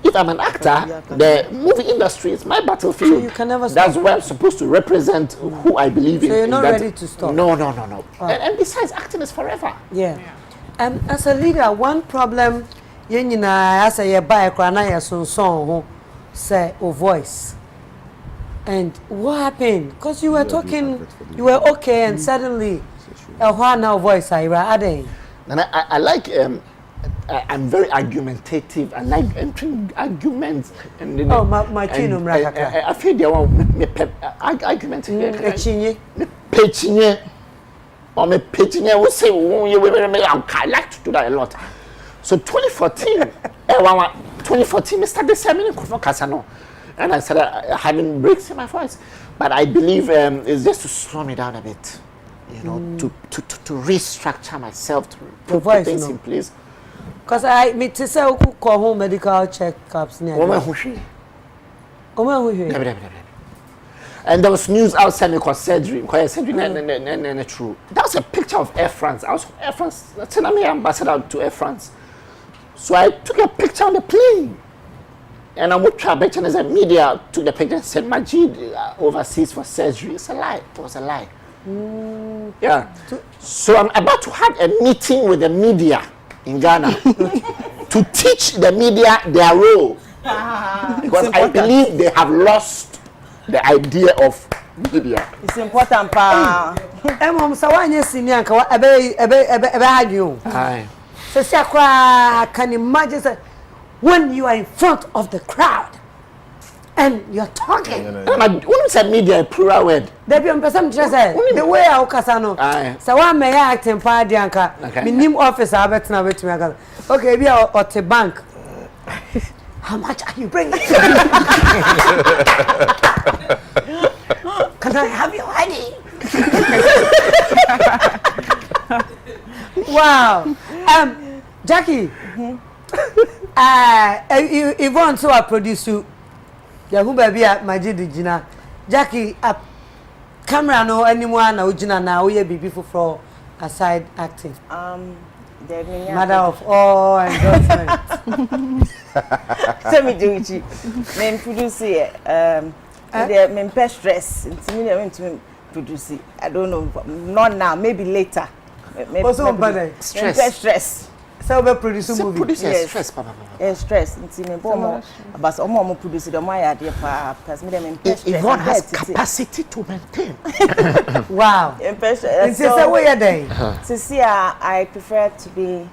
If I'm an actor, the movie industry is my battlefield. So you can never stop. That's where I'm supposed to represent who I believe in. So you're not ready to stop? No. And besides, acting is forever. Yeah. As a leader, one problem, as a buy a song, say, or voice. And what happened? Because you were talking, you were okay, and suddenly, a while now voice, I adding. And I like, I'm very argumentative. I like entering arguments. And my chin, I feel they want argument. Pechinye. Or me pechinye, we say, I like to do that a lot. So 2014, 2014, I started saying, and I started having breaks in my voice. But I believe it's just to slow me down a bit. You know, to restructure myself, to put things in place. Because I meet to say, call home medical checkups. And there was news outside me called surgery. True. That was a picture of Air France. I was from Air France. That's an ambassador to Air France. So I took a picture on the plane. And I went to a picture as a media, took the picture and said, Majid overseas for surgery. It's a lie. It was a lie. Yeah. So I'm about to have a meeting with the media in Ghana to teach the media their role. Because I believe they have lost the idea of media. It's important, pa. So when you see me, I you. So I can imagine when you are in front of the crowd and you're talking. When say media, a plural word. There be some just the way I casano. So one may act in party anka. Minim office I bet na with me. Okay, we are at the bank. How much are you bringing? Can I have your ID? Wow. Jackie. Yvonne, so I produce you. Yahu baby at Majid Gina. Jackie, camera no anyone na Ujina na we be for aside acting. Mother of all endorsement. Tell me do it. Men produce it. Men pay stress. Intimidate produce it. I don't know. Not now. Maybe later. Also, stress. So we produce a movie. Produce Yes. stress, papa. Stress. It's in a bomb. But some produce the my idea because me them stress. Yvonne has capacity to maintain. Wow. It's a way a day. To see, I prefer to be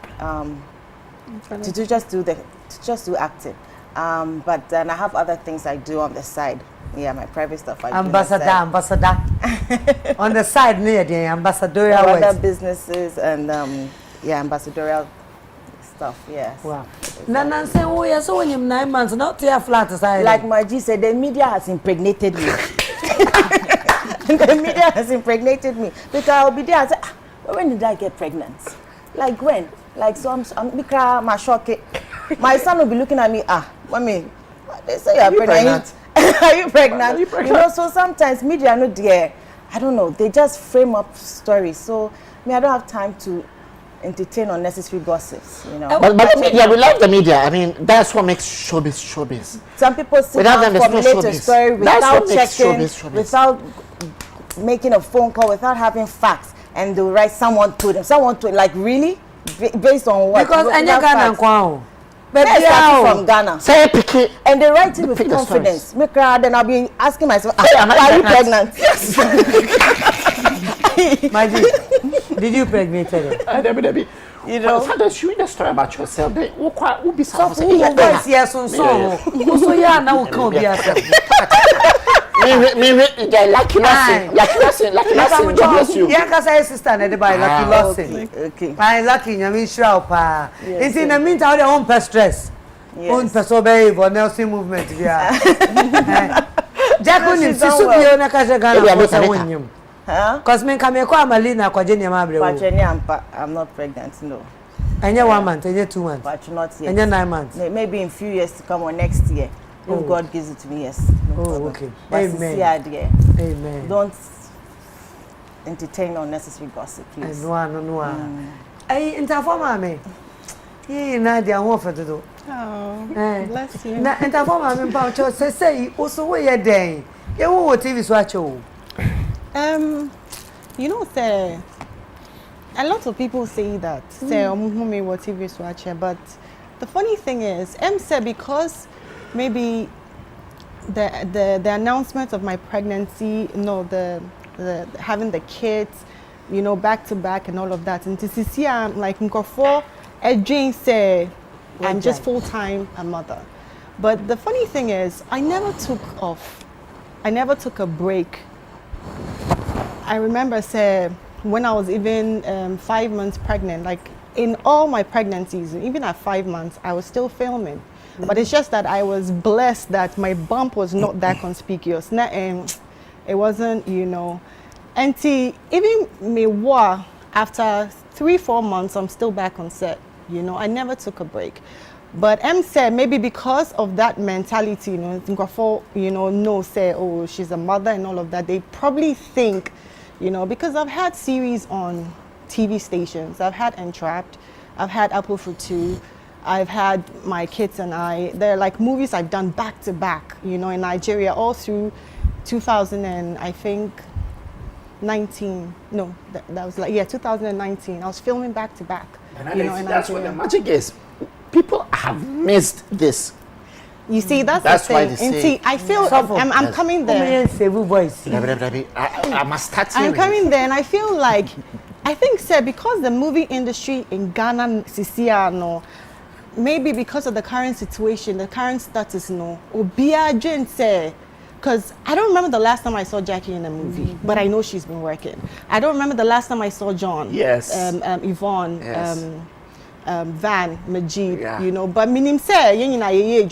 to just do acting. But then I have other things I do on the side. Yeah, my private stuff. Ambassador. On the side, near the ambassadorial other businesses and ambassadorial stuff. Yes. Wow. Nana say, oh yeah, so when you're 9 months, not to your flat aside. Like Majid said, the media has impregnated me. The media has impregnated me because I'll be there and say, when did I get pregnant? Like when? Like so I'm my shock. My son will be looking at me. Mommy, they say you're pregnant. Are you pregnant? You know, so sometimes media not there. I don't know. They just frame up stories. So I don't have time to entertain unnecessary gossips. You know. But the media, we love the media. I mean, that's what makes showbiz. Some people sit down and formulate a story without checking, without making a phone call, without having facts, and they'll write someone to them. Like really, based on what? Because Ghana kwao. But from Ghana. Say picky. And they write it with confidence. Then I'll be asking myself, are you pregnant? Yes. Majid, did you pregnant her? Debbie. You know, sometimes you read a story about yourself. They will be so. Yes, so yeah, now come be yourself. Me, lucky nothing. Bless you. Yeah, because I sister and everybody lucky nothing. Okay. I lucky, I mean, sure, pa. It's in the meantime, their own pest stress. Own pest obey for Nelson movement. Yeah. Jack, when you see Supio, Nakajagana, what's a win? Because men come here, Malina, Quagenia Mabre. I'm not pregnant, no. And you're 1 month, and you're 2 months. But not yet. And you're 9 months. Maybe in a few years to come or next year. If God gives it to me, yes. No okay. But Amen. Amen. Don't entertain unnecessary gossip, please. No. Hey, interforma me. Nadia, what for to do? Oh, bless you. Na interforma me about your say also where you day. You what TV watch you? You know, say a lot of people say that. Say me what TV watch, but the funny thing is, said because maybe the announcement of my pregnancy, the having the kids, back to back and all of that. And to see I'm like for a Jane say I'm just full-time a mother. But the funny thing is I never took off. I never took a break. I remember say when I was even 5 months pregnant, like in all my pregnancies, even at 5 months, I was still filming. But it's just that I was blessed that my bump was not that conspicuous. It wasn't, And even me after 3-4 months, I'm still back on set. I never took a break. But said maybe because of that mentality, say, oh, she's a mother and all of that, they probably think, because I've had series on TV stations. I've had Entrapped, I've had Apple for Two, I've had My Kids and I. They're like movies I've done back to back, in Nigeria all through 2000 and I think 19. No, that was 2019. I was filming back to back. And that's what the magic is. People have missed this. You see, that's the thing. Why they say. I feel I'm coming there. I must start. I'm coming there, and I feel like sir, because the movie industry in Ghana, Sisiano, maybe because of the current situation, the current status, Obia Jane say. Because I don't remember the last time I saw Jackie in a movie, but I know she's been working. I don't remember the last time I saw John. Yes. Yvonne. Yes. Van, Majid, but minim say,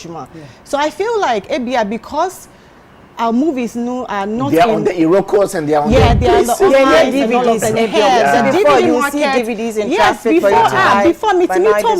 so I feel like because our movies are not they are on the Irokos and they are on they are on the DVDs and the DVD you market. See DVDs in yes, traffic before me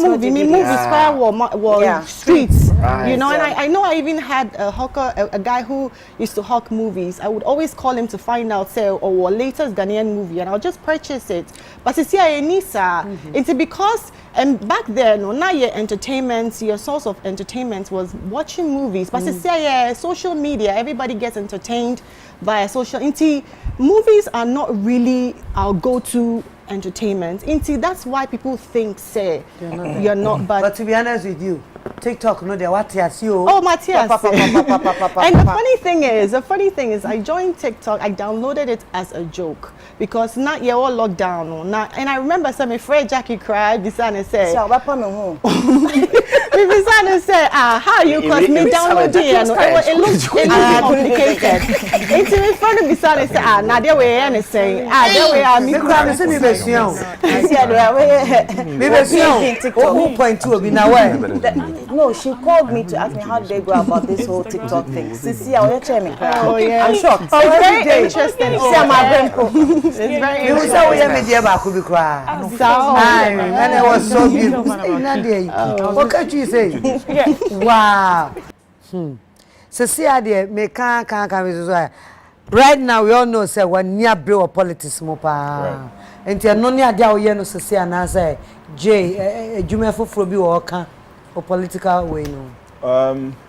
movie, me movies square streets, right. And I know I even had a hawker, a guy who used to hawk movies. I would always call him to find out, say, or latest Ghanaian movie, and I'll just purchase it. But to see it's because back then, now your entertainment, your source of entertainment was watching movies. But to say social media, everybody gets entertained via social. Movies are not really our go-to entertainment. Indeed, that's why people think, say, you're not. But to be honest with you, TikTok, no, they what you see. Oh, Matthias. And the funny thing is, I joined TikTok. I downloaded it as a joke because not you're all locked down. And I remember some afraid Jackie cried. Bisana said, Bisana said, how you cause me download it? It looks complicated. It's in front of Bisana said, Nadia way anything. There we are. No, she called me to ask me how did they go about this whole TikTok thing. Sisi, oh yeah, I'm shocked. Oh, very interesting. It's very and it was so beautiful. Nadia, what can you say? Wow. Sisi, dear, me can't. Right now, we all know say when near bill politics mopa. And you know near dia we no Sisi and say J Jumefo Frobi or political way no.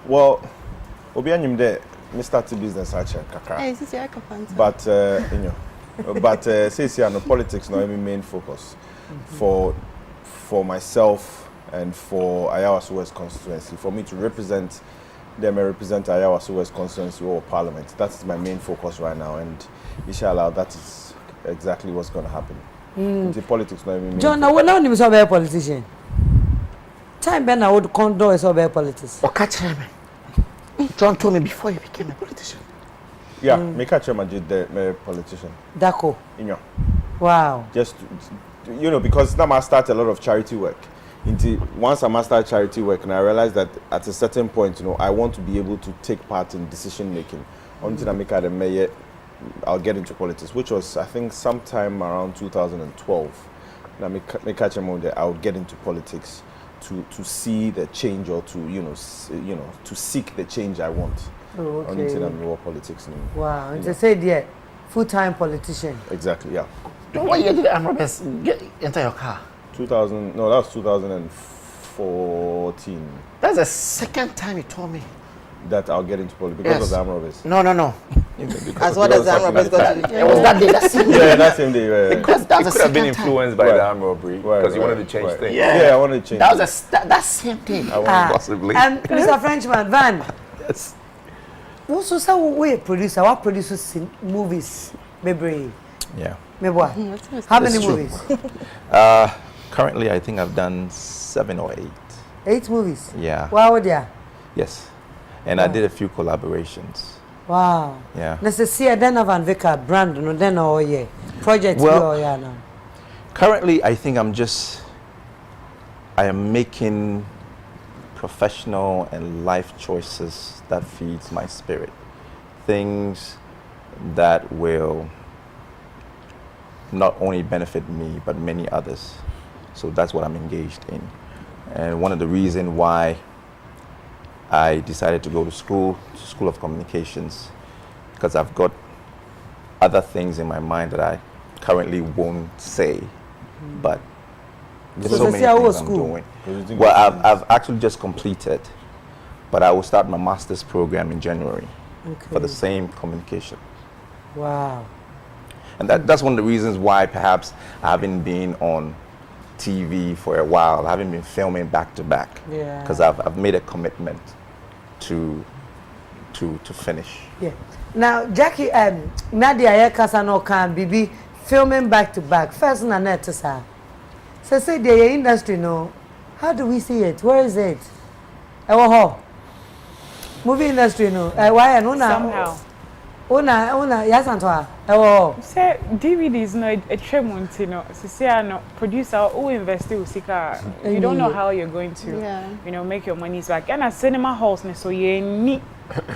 Well, obi anyim there me start business actually kakra. Hey, Sisi I can. But you know, but Sisi no politics no my main focus for myself and for Ayawaso West constituency, for me to represent them, I represent Ayawaso West constituency or parliament. That's my main focus right now, and inshallah that is exactly what's going to happen. The politics no main. John, now when you be a politician. Time Ben I would condone is about politics. Or catch him. John told me before you became a politician. Yeah, me catch Majid the politician. Dako. You know. Wow. Just you know, because now I start a lot of charity work. Once I master charity work, and I realized that at a certain point, you know, I want to be able to take part in decision making. Until I make the mayor, I'll get into politics, which was I think sometime around 2012. Now me catch him on there. I would get into politics to see the change or to to seek the change I want. Oh, okay. Until I'm more politics now. Wow. And to say there, full-time politician. Exactly. Yeah. What year did the Amrobes get into your car? 2000. No, that was 2014. That's the second time you told me that I'll get into politics because of the arm robbers. No. As what does the arm robbers got to do? It was that day, that same day. Yeah, that same day. Because that was could have been influenced by the arm robbery because you wanted to change things. Yeah, I wanted to change. That was that same day. Possibly. And Mr. Frenchman, Van. Yes. Also, so we producer. What produces movies? Maybe. Yeah. Maybe what? How many movies? Currently, I think I've done 7 or 8. 8 movies. Yeah. Wow, dear. Yes. And I did a few collaborations. Wow. Yeah. Necessary then of Vicker brand no then or yeah. Project now. Currently I think I am making professional and life choices that feeds my spirit. Things that will not only benefit me but many others. So that's what I'm engaged in. And one of the reasons why I decided to go to School of Communications, because I've got other things in my mind that I currently won't say, but there's so many things I'm doing. Well, I've actually just completed, but I will start my master's program in January for the same communication. Wow. And that's one of the reasons why perhaps I haven't been on TV for a while. I haven't been filming back to back because I've made a commitment to finish. Yeah. Now, Jackie, Nadia, Kasano can be filming back to back. First, na net sir. So say the industry no. How do we see it? Where is it? Movie industry no. Why no na? Somehow. Una yes Antoine. Say DVDs no a tremont no. Say no producer who invest in sika. You don't know how you're going to make your money back. And a cinema halls ne so you need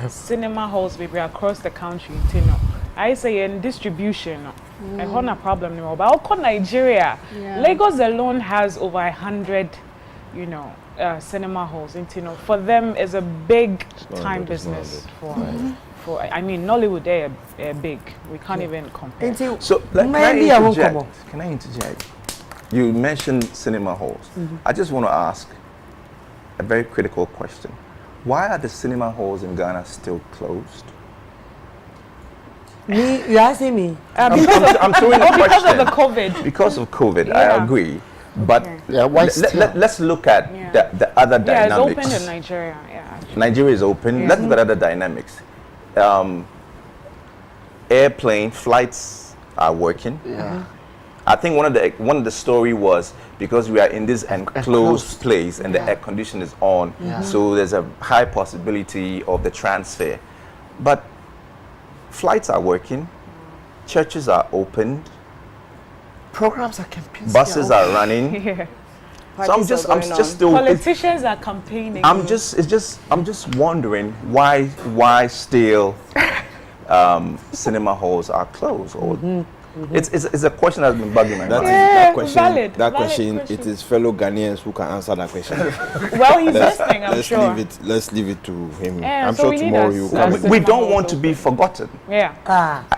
cinema halls maybe across the country I say in distribution a whole problem no but how Nigeria Lagos alone has over 100 cinema halls for them is a big time business for I mean Nollywood they're big we can't even compare. So can I interject? You mentioned cinema halls. I just want to ask a very critical question. Why are the cinema halls in Ghana still closed? Me, you asking me? I'm throwing a question. Because of the COVID. Because of COVID, Yeah. I agree. But let's look at the other Yeah, it's dynamics. open in Nigeria. Yeah. Nigeria is open. Yeah. Let's look at other dynamics. Airplane flights are working. Yeah. I think one of the story was because we are in this enclosed place and the air condition is on, so there's a high possibility of the transfer. But flights are working, churches are opened, Programs are campaigns. buses are running. Yeah. So I'm just still. Politicians are campaigning. I'm just wondering why still cinema halls are closed. Or it's a question that's been bugging my mind. That question, valid question, question. it is fellow Ghanaians who can answer that question. Well, he's listening, I'm sure. Let's leave it to him. Yeah, I'm so sure we need tomorrow us you as come. a- We don't want to be forgotten. Yeah.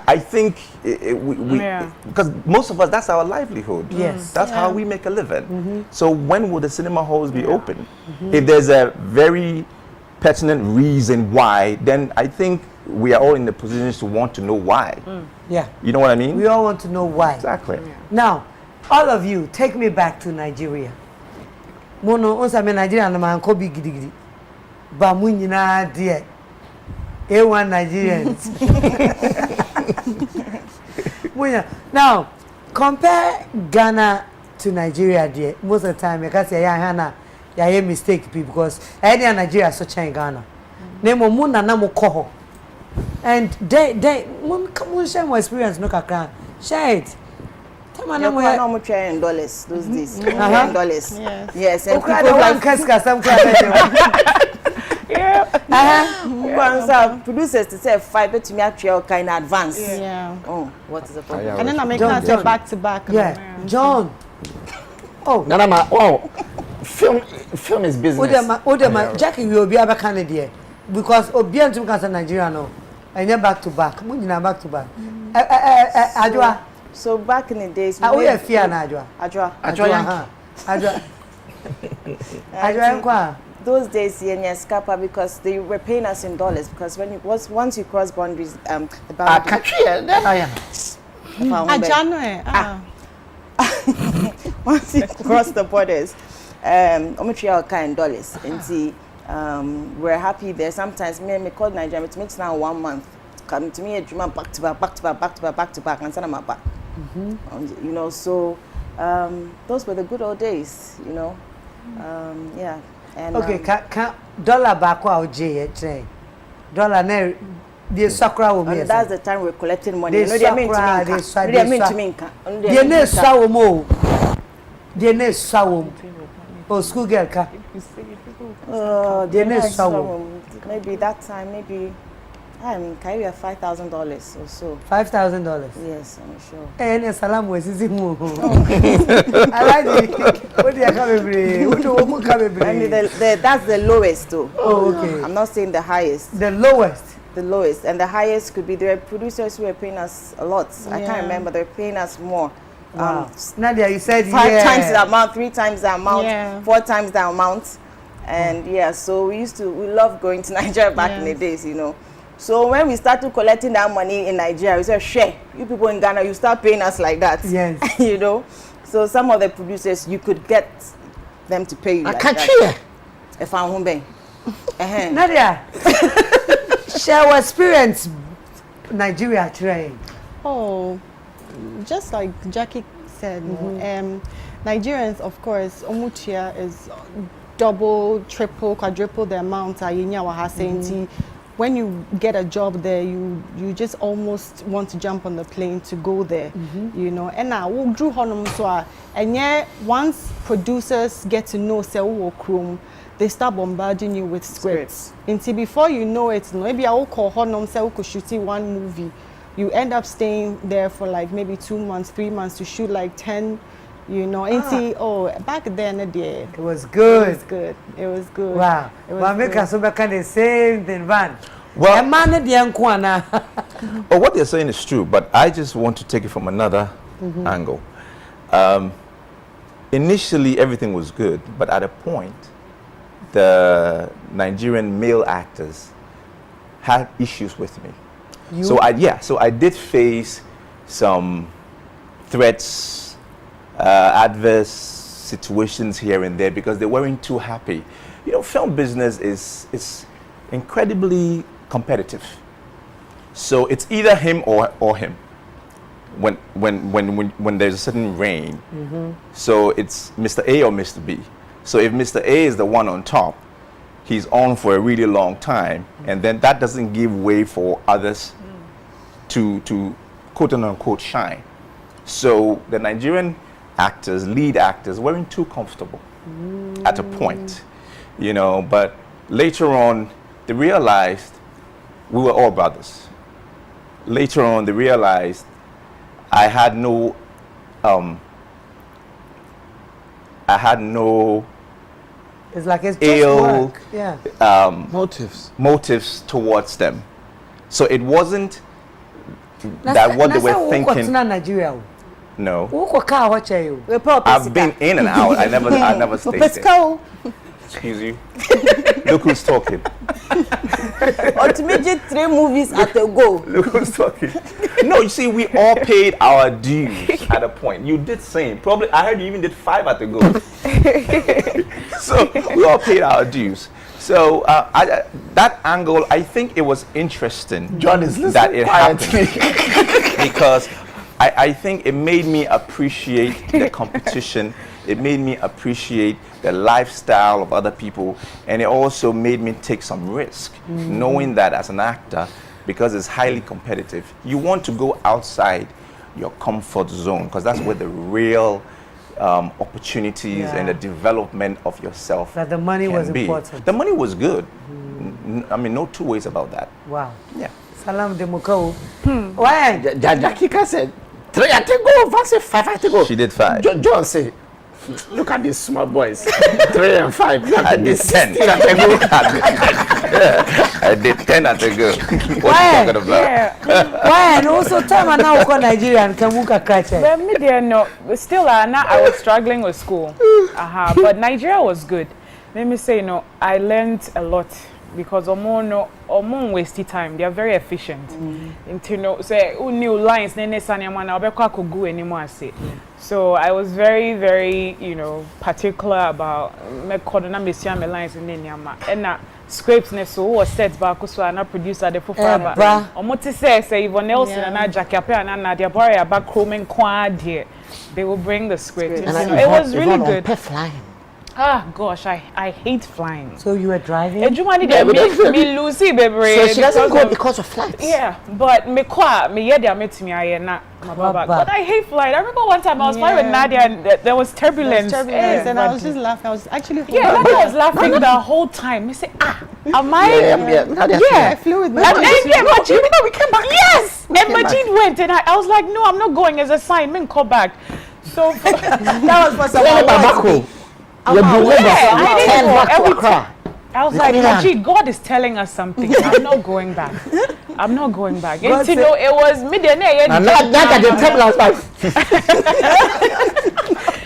I think because most of us, that's our livelihood. Yes. That's how we make a living. So when will the cinema halls be open? If there's a very pertinent reason why, then I think we are all in the position to want to know why. Yeah. You know what I mean? We all want to know why. Exactly. Now, all of you, take me back to Nigeria. Mono, once I'm in Nigeria, I'm going to be gidi. But munyina dear. A1 Nigerians. Now, compare Ghana to Nigeria, dear. Most of the time, I can say, yeah, yeah, mistake because any Nigeria is such a Ghana. Name Muna Namo Koho. And they come share my experience, no kakran. Share it. You're not in dollars those days. In dollars. Yes. And Okay, people one casca, some producers to say 5 to me actually kind of advance. Yeah. Oh, what is the problem? And then I make that say back to back. Yeah. John. Oh. Nana, wow. Film is business. Odema, Jackie will be a Canadian because Obian to Casa Nigeria no. And you're back to back. Munina back to back. Adwa. So back in the days, we have fear na Adwa. Adwa. Those days, Scapa because they were paying us in dollars because when once you cross boundaries, the boundary. Once you cross the borders, in dollars. And see, we're happy there. Sometimes me call Nigeria. It makes now 1 month. Come to me a dream back to back, and send them back. You know, so those were the good old days. You know, yeah. And okay, can dollar back or J dollar ne the sakura will be. That's the time we're collecting money. You know, they mean to me. They ne sawo mo. They ne sawo. Oh, school girl ka. They ne sawo. Maybe that time, maybe. I mean, can you have $5,000 or so? $5,000. Yes, I'm sure. And salam was easy move. I like it. What do you that's the lowest too. Oh, okay. I'm not saying the highest. The lowest. The lowest, and the highest could be there are producers who are paying us a lot. I can't remember. They're paying us more. Wow. Nadia, you said 5 times the amount, 3 times the amount, 4 times the amount, and so we love going to Nigeria back in the days, you know. So when we started collecting that money in Nigeria, we said, share, you people in Ghana, you start paying us like that. Yes. You know? So some of the producers, you could get them to pay you like that. If I'm home. Nadia, share our experience Nigeria train. Oh, just like Jackie said, Nigerians, of course, Omutia is double, triple, quadruple the amount when you get a job there, you just almost want to jump on the plane to go there, you know. And now we drew honum so and yeah, once producers get to know Chrome, they start bombarding you with scripts. Until before you know it, maybe I will call honum say we could shoot one movie. You end up staying there for like maybe 2 months, 3 months to shoot like 10. You know, back then it was good. It was good. It was good. Wow. Well, make us back the same thing, Van. Well, what they're saying is true, but I just want to take it from another angle. Initially, everything was good, but at a point, the Nigerian male actors had issues with me. So I did face some threats, adverse situations here and there because they weren't too happy. You know, film business is incredibly competitive. So it's either him or him. When there's a certain reign. So it's Mr. A or Mr. B. So if Mr. A is the one on top, he's on for a really long time, and then that doesn't give way for others to quote unquote shine. So the Nigerian actors, lead actors, weren't too comfortable at a point, you know, but later on they realized we were all brothers. Later on they realized I had no it's like it's just ill work. Yeah. Motives towards them. So it wasn't that what they were thinking. Nigeria. No. Report. I've been in and out. I never stayed there. Excuse you. Look who's talking. Ultimately 3 movies at a go. Look who's talking. No, you see, we all paid our dues at a point. You did same. Probably, I heard you even did 5 at a go. So we all paid our dues. So that angle, I think it was interesting. John is listening that it happened because I think it made me appreciate the competition. It made me appreciate the lifestyle of other people, and it also made me take some risk, knowing that as an actor, because it's highly competitive, you want to go outside your comfort zone, because that's where the real opportunities and the development of yourself That the money was important. The money was good. I mean, no two ways about that. Wow. Yeah. Salam de Mukau. Why? Jackie said 3 at a go, Vance 5 at a go. She did 5. John said, look at these small boys. 3 and 5. I did 10 at a go. I did 10 at a go. What are you talking about? Why? And also, time and now go Nigeria and Kamuka catch it. But me there, no. Still, now I was struggling with school. But Nigeria was good. Let me say, I learned a lot. Because Omo waste time, they are very efficient. Say new lines, so I was very, very, particular about me lines and scripts so was set back so I not producer the fufa ba. Omo say Yvonne and Jackie and Nadia back roaming quad here. They will bring the script. It was really good. Ah, gosh, I hate flying. So you were driving? Me Lucy, baby. So she doesn't go because of flights? Yeah, but me but I hate flying. I remember one time I was flying with Nadia and there was turbulence. And I was just laughing. I was actually Nadia was laughing the whole time. Me say, am I? I flew with Majid. And Majid, we came back. Yes! And Majid went and I was like, no, I'm not going as a sign. Me call back. So that was for someone. I was like, Majid, God is telling us something. I'm not going back. I'm not going back. It was midday.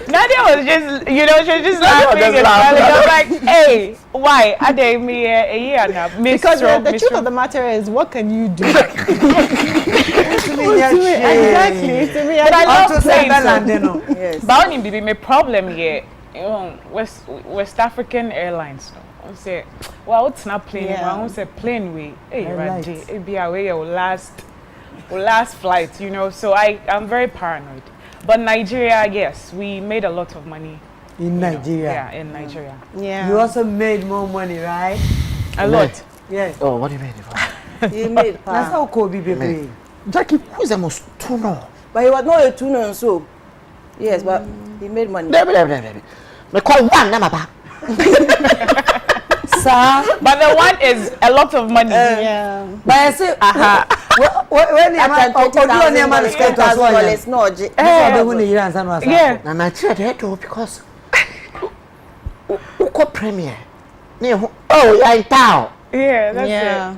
Nadia was just, she was just laughing and smiling. I was like, hey, why? Are they me a year now? Because the truth of the matter is, what can you do? Exactly. To me, but I love playing. Yes. But only be my problem here. West African Airlines. I say, well, it's not plane. I won't say plane way. Hey, Randy, it be away your last flight. So I'm very paranoid. But Nigeria, yes, we made a lot of money. In Nigeria? Yeah, in Nigeria. Yeah. You also made more money, right? A lot. Yes. Oh, what do you mean? You made. That's how Kobe baby. Jackie, who is the most tuner? But he was not a tuner, so. Yes, but he made money. Me call one, na maba. Sir, but the one is a lot of money. But I say, when you man, $20,000 no. Yeah. Na na try that because uko premier. Oh, in town. Yeah, that's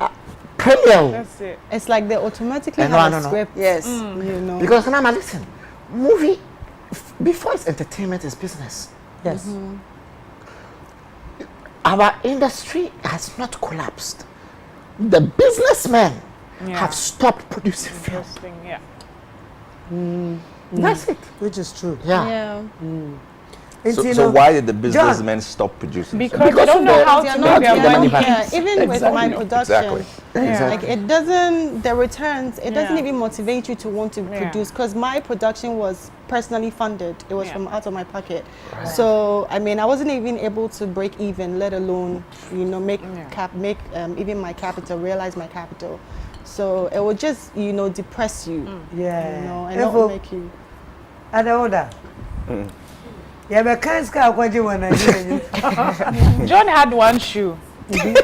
it. Premier. That's it. It's like they automatically have a script. Yes. Because now listen, movie before it's entertainment is business. Yes. Our industry has not collapsed. The businessmen have stopped producing film. Interesting, yeah. That's it. Which is true. Yeah. So why did the businessmen stop producing? Because they don't know how They're to not make their getting money money back. back. Even with my production, Exactly. like it doesn't, the returns, it doesn't even motivate you to want to produce, because my production was personally funded. It was from out of my pocket. Right. So I mean, I wasn't even able to break even, let alone, you know, make even my capital, realize my capital. So it would just, you know, depress you. Yeah. You know, and not make you. At the order. Yeah, but can't scar when you want to. John had one shoe. He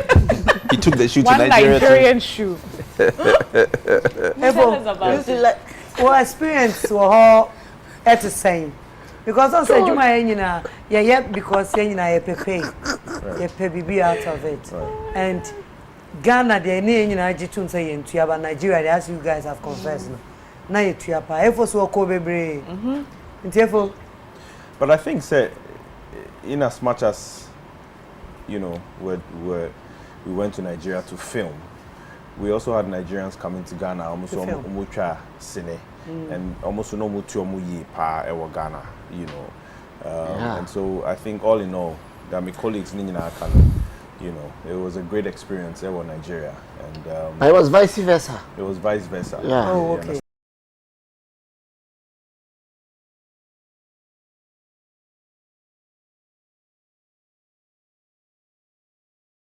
took the shoe to One Nigeria. Nigerian shoe. Tell us about it. Well, experience was at the same. Because I said, you might, you know, because you know, you pay BB out of it. And Ghana, they need, you know, Jitun saying to you, but Nigeria, as you guys have confessed, now you to your pa. If so, Kobe Bray. But I think, say, in as much as, you know, we went to Nigeria to film, we also had Nigerians coming to Ghana almost umucha cine and almost no mutu omuyi pa ewa Ghana, you know. And so I think all in all, that my colleagues Nina can, you know, it was a great experience ewa Nigeria, and it was vice versa. It was vice versa. Yeah. Oh, okay.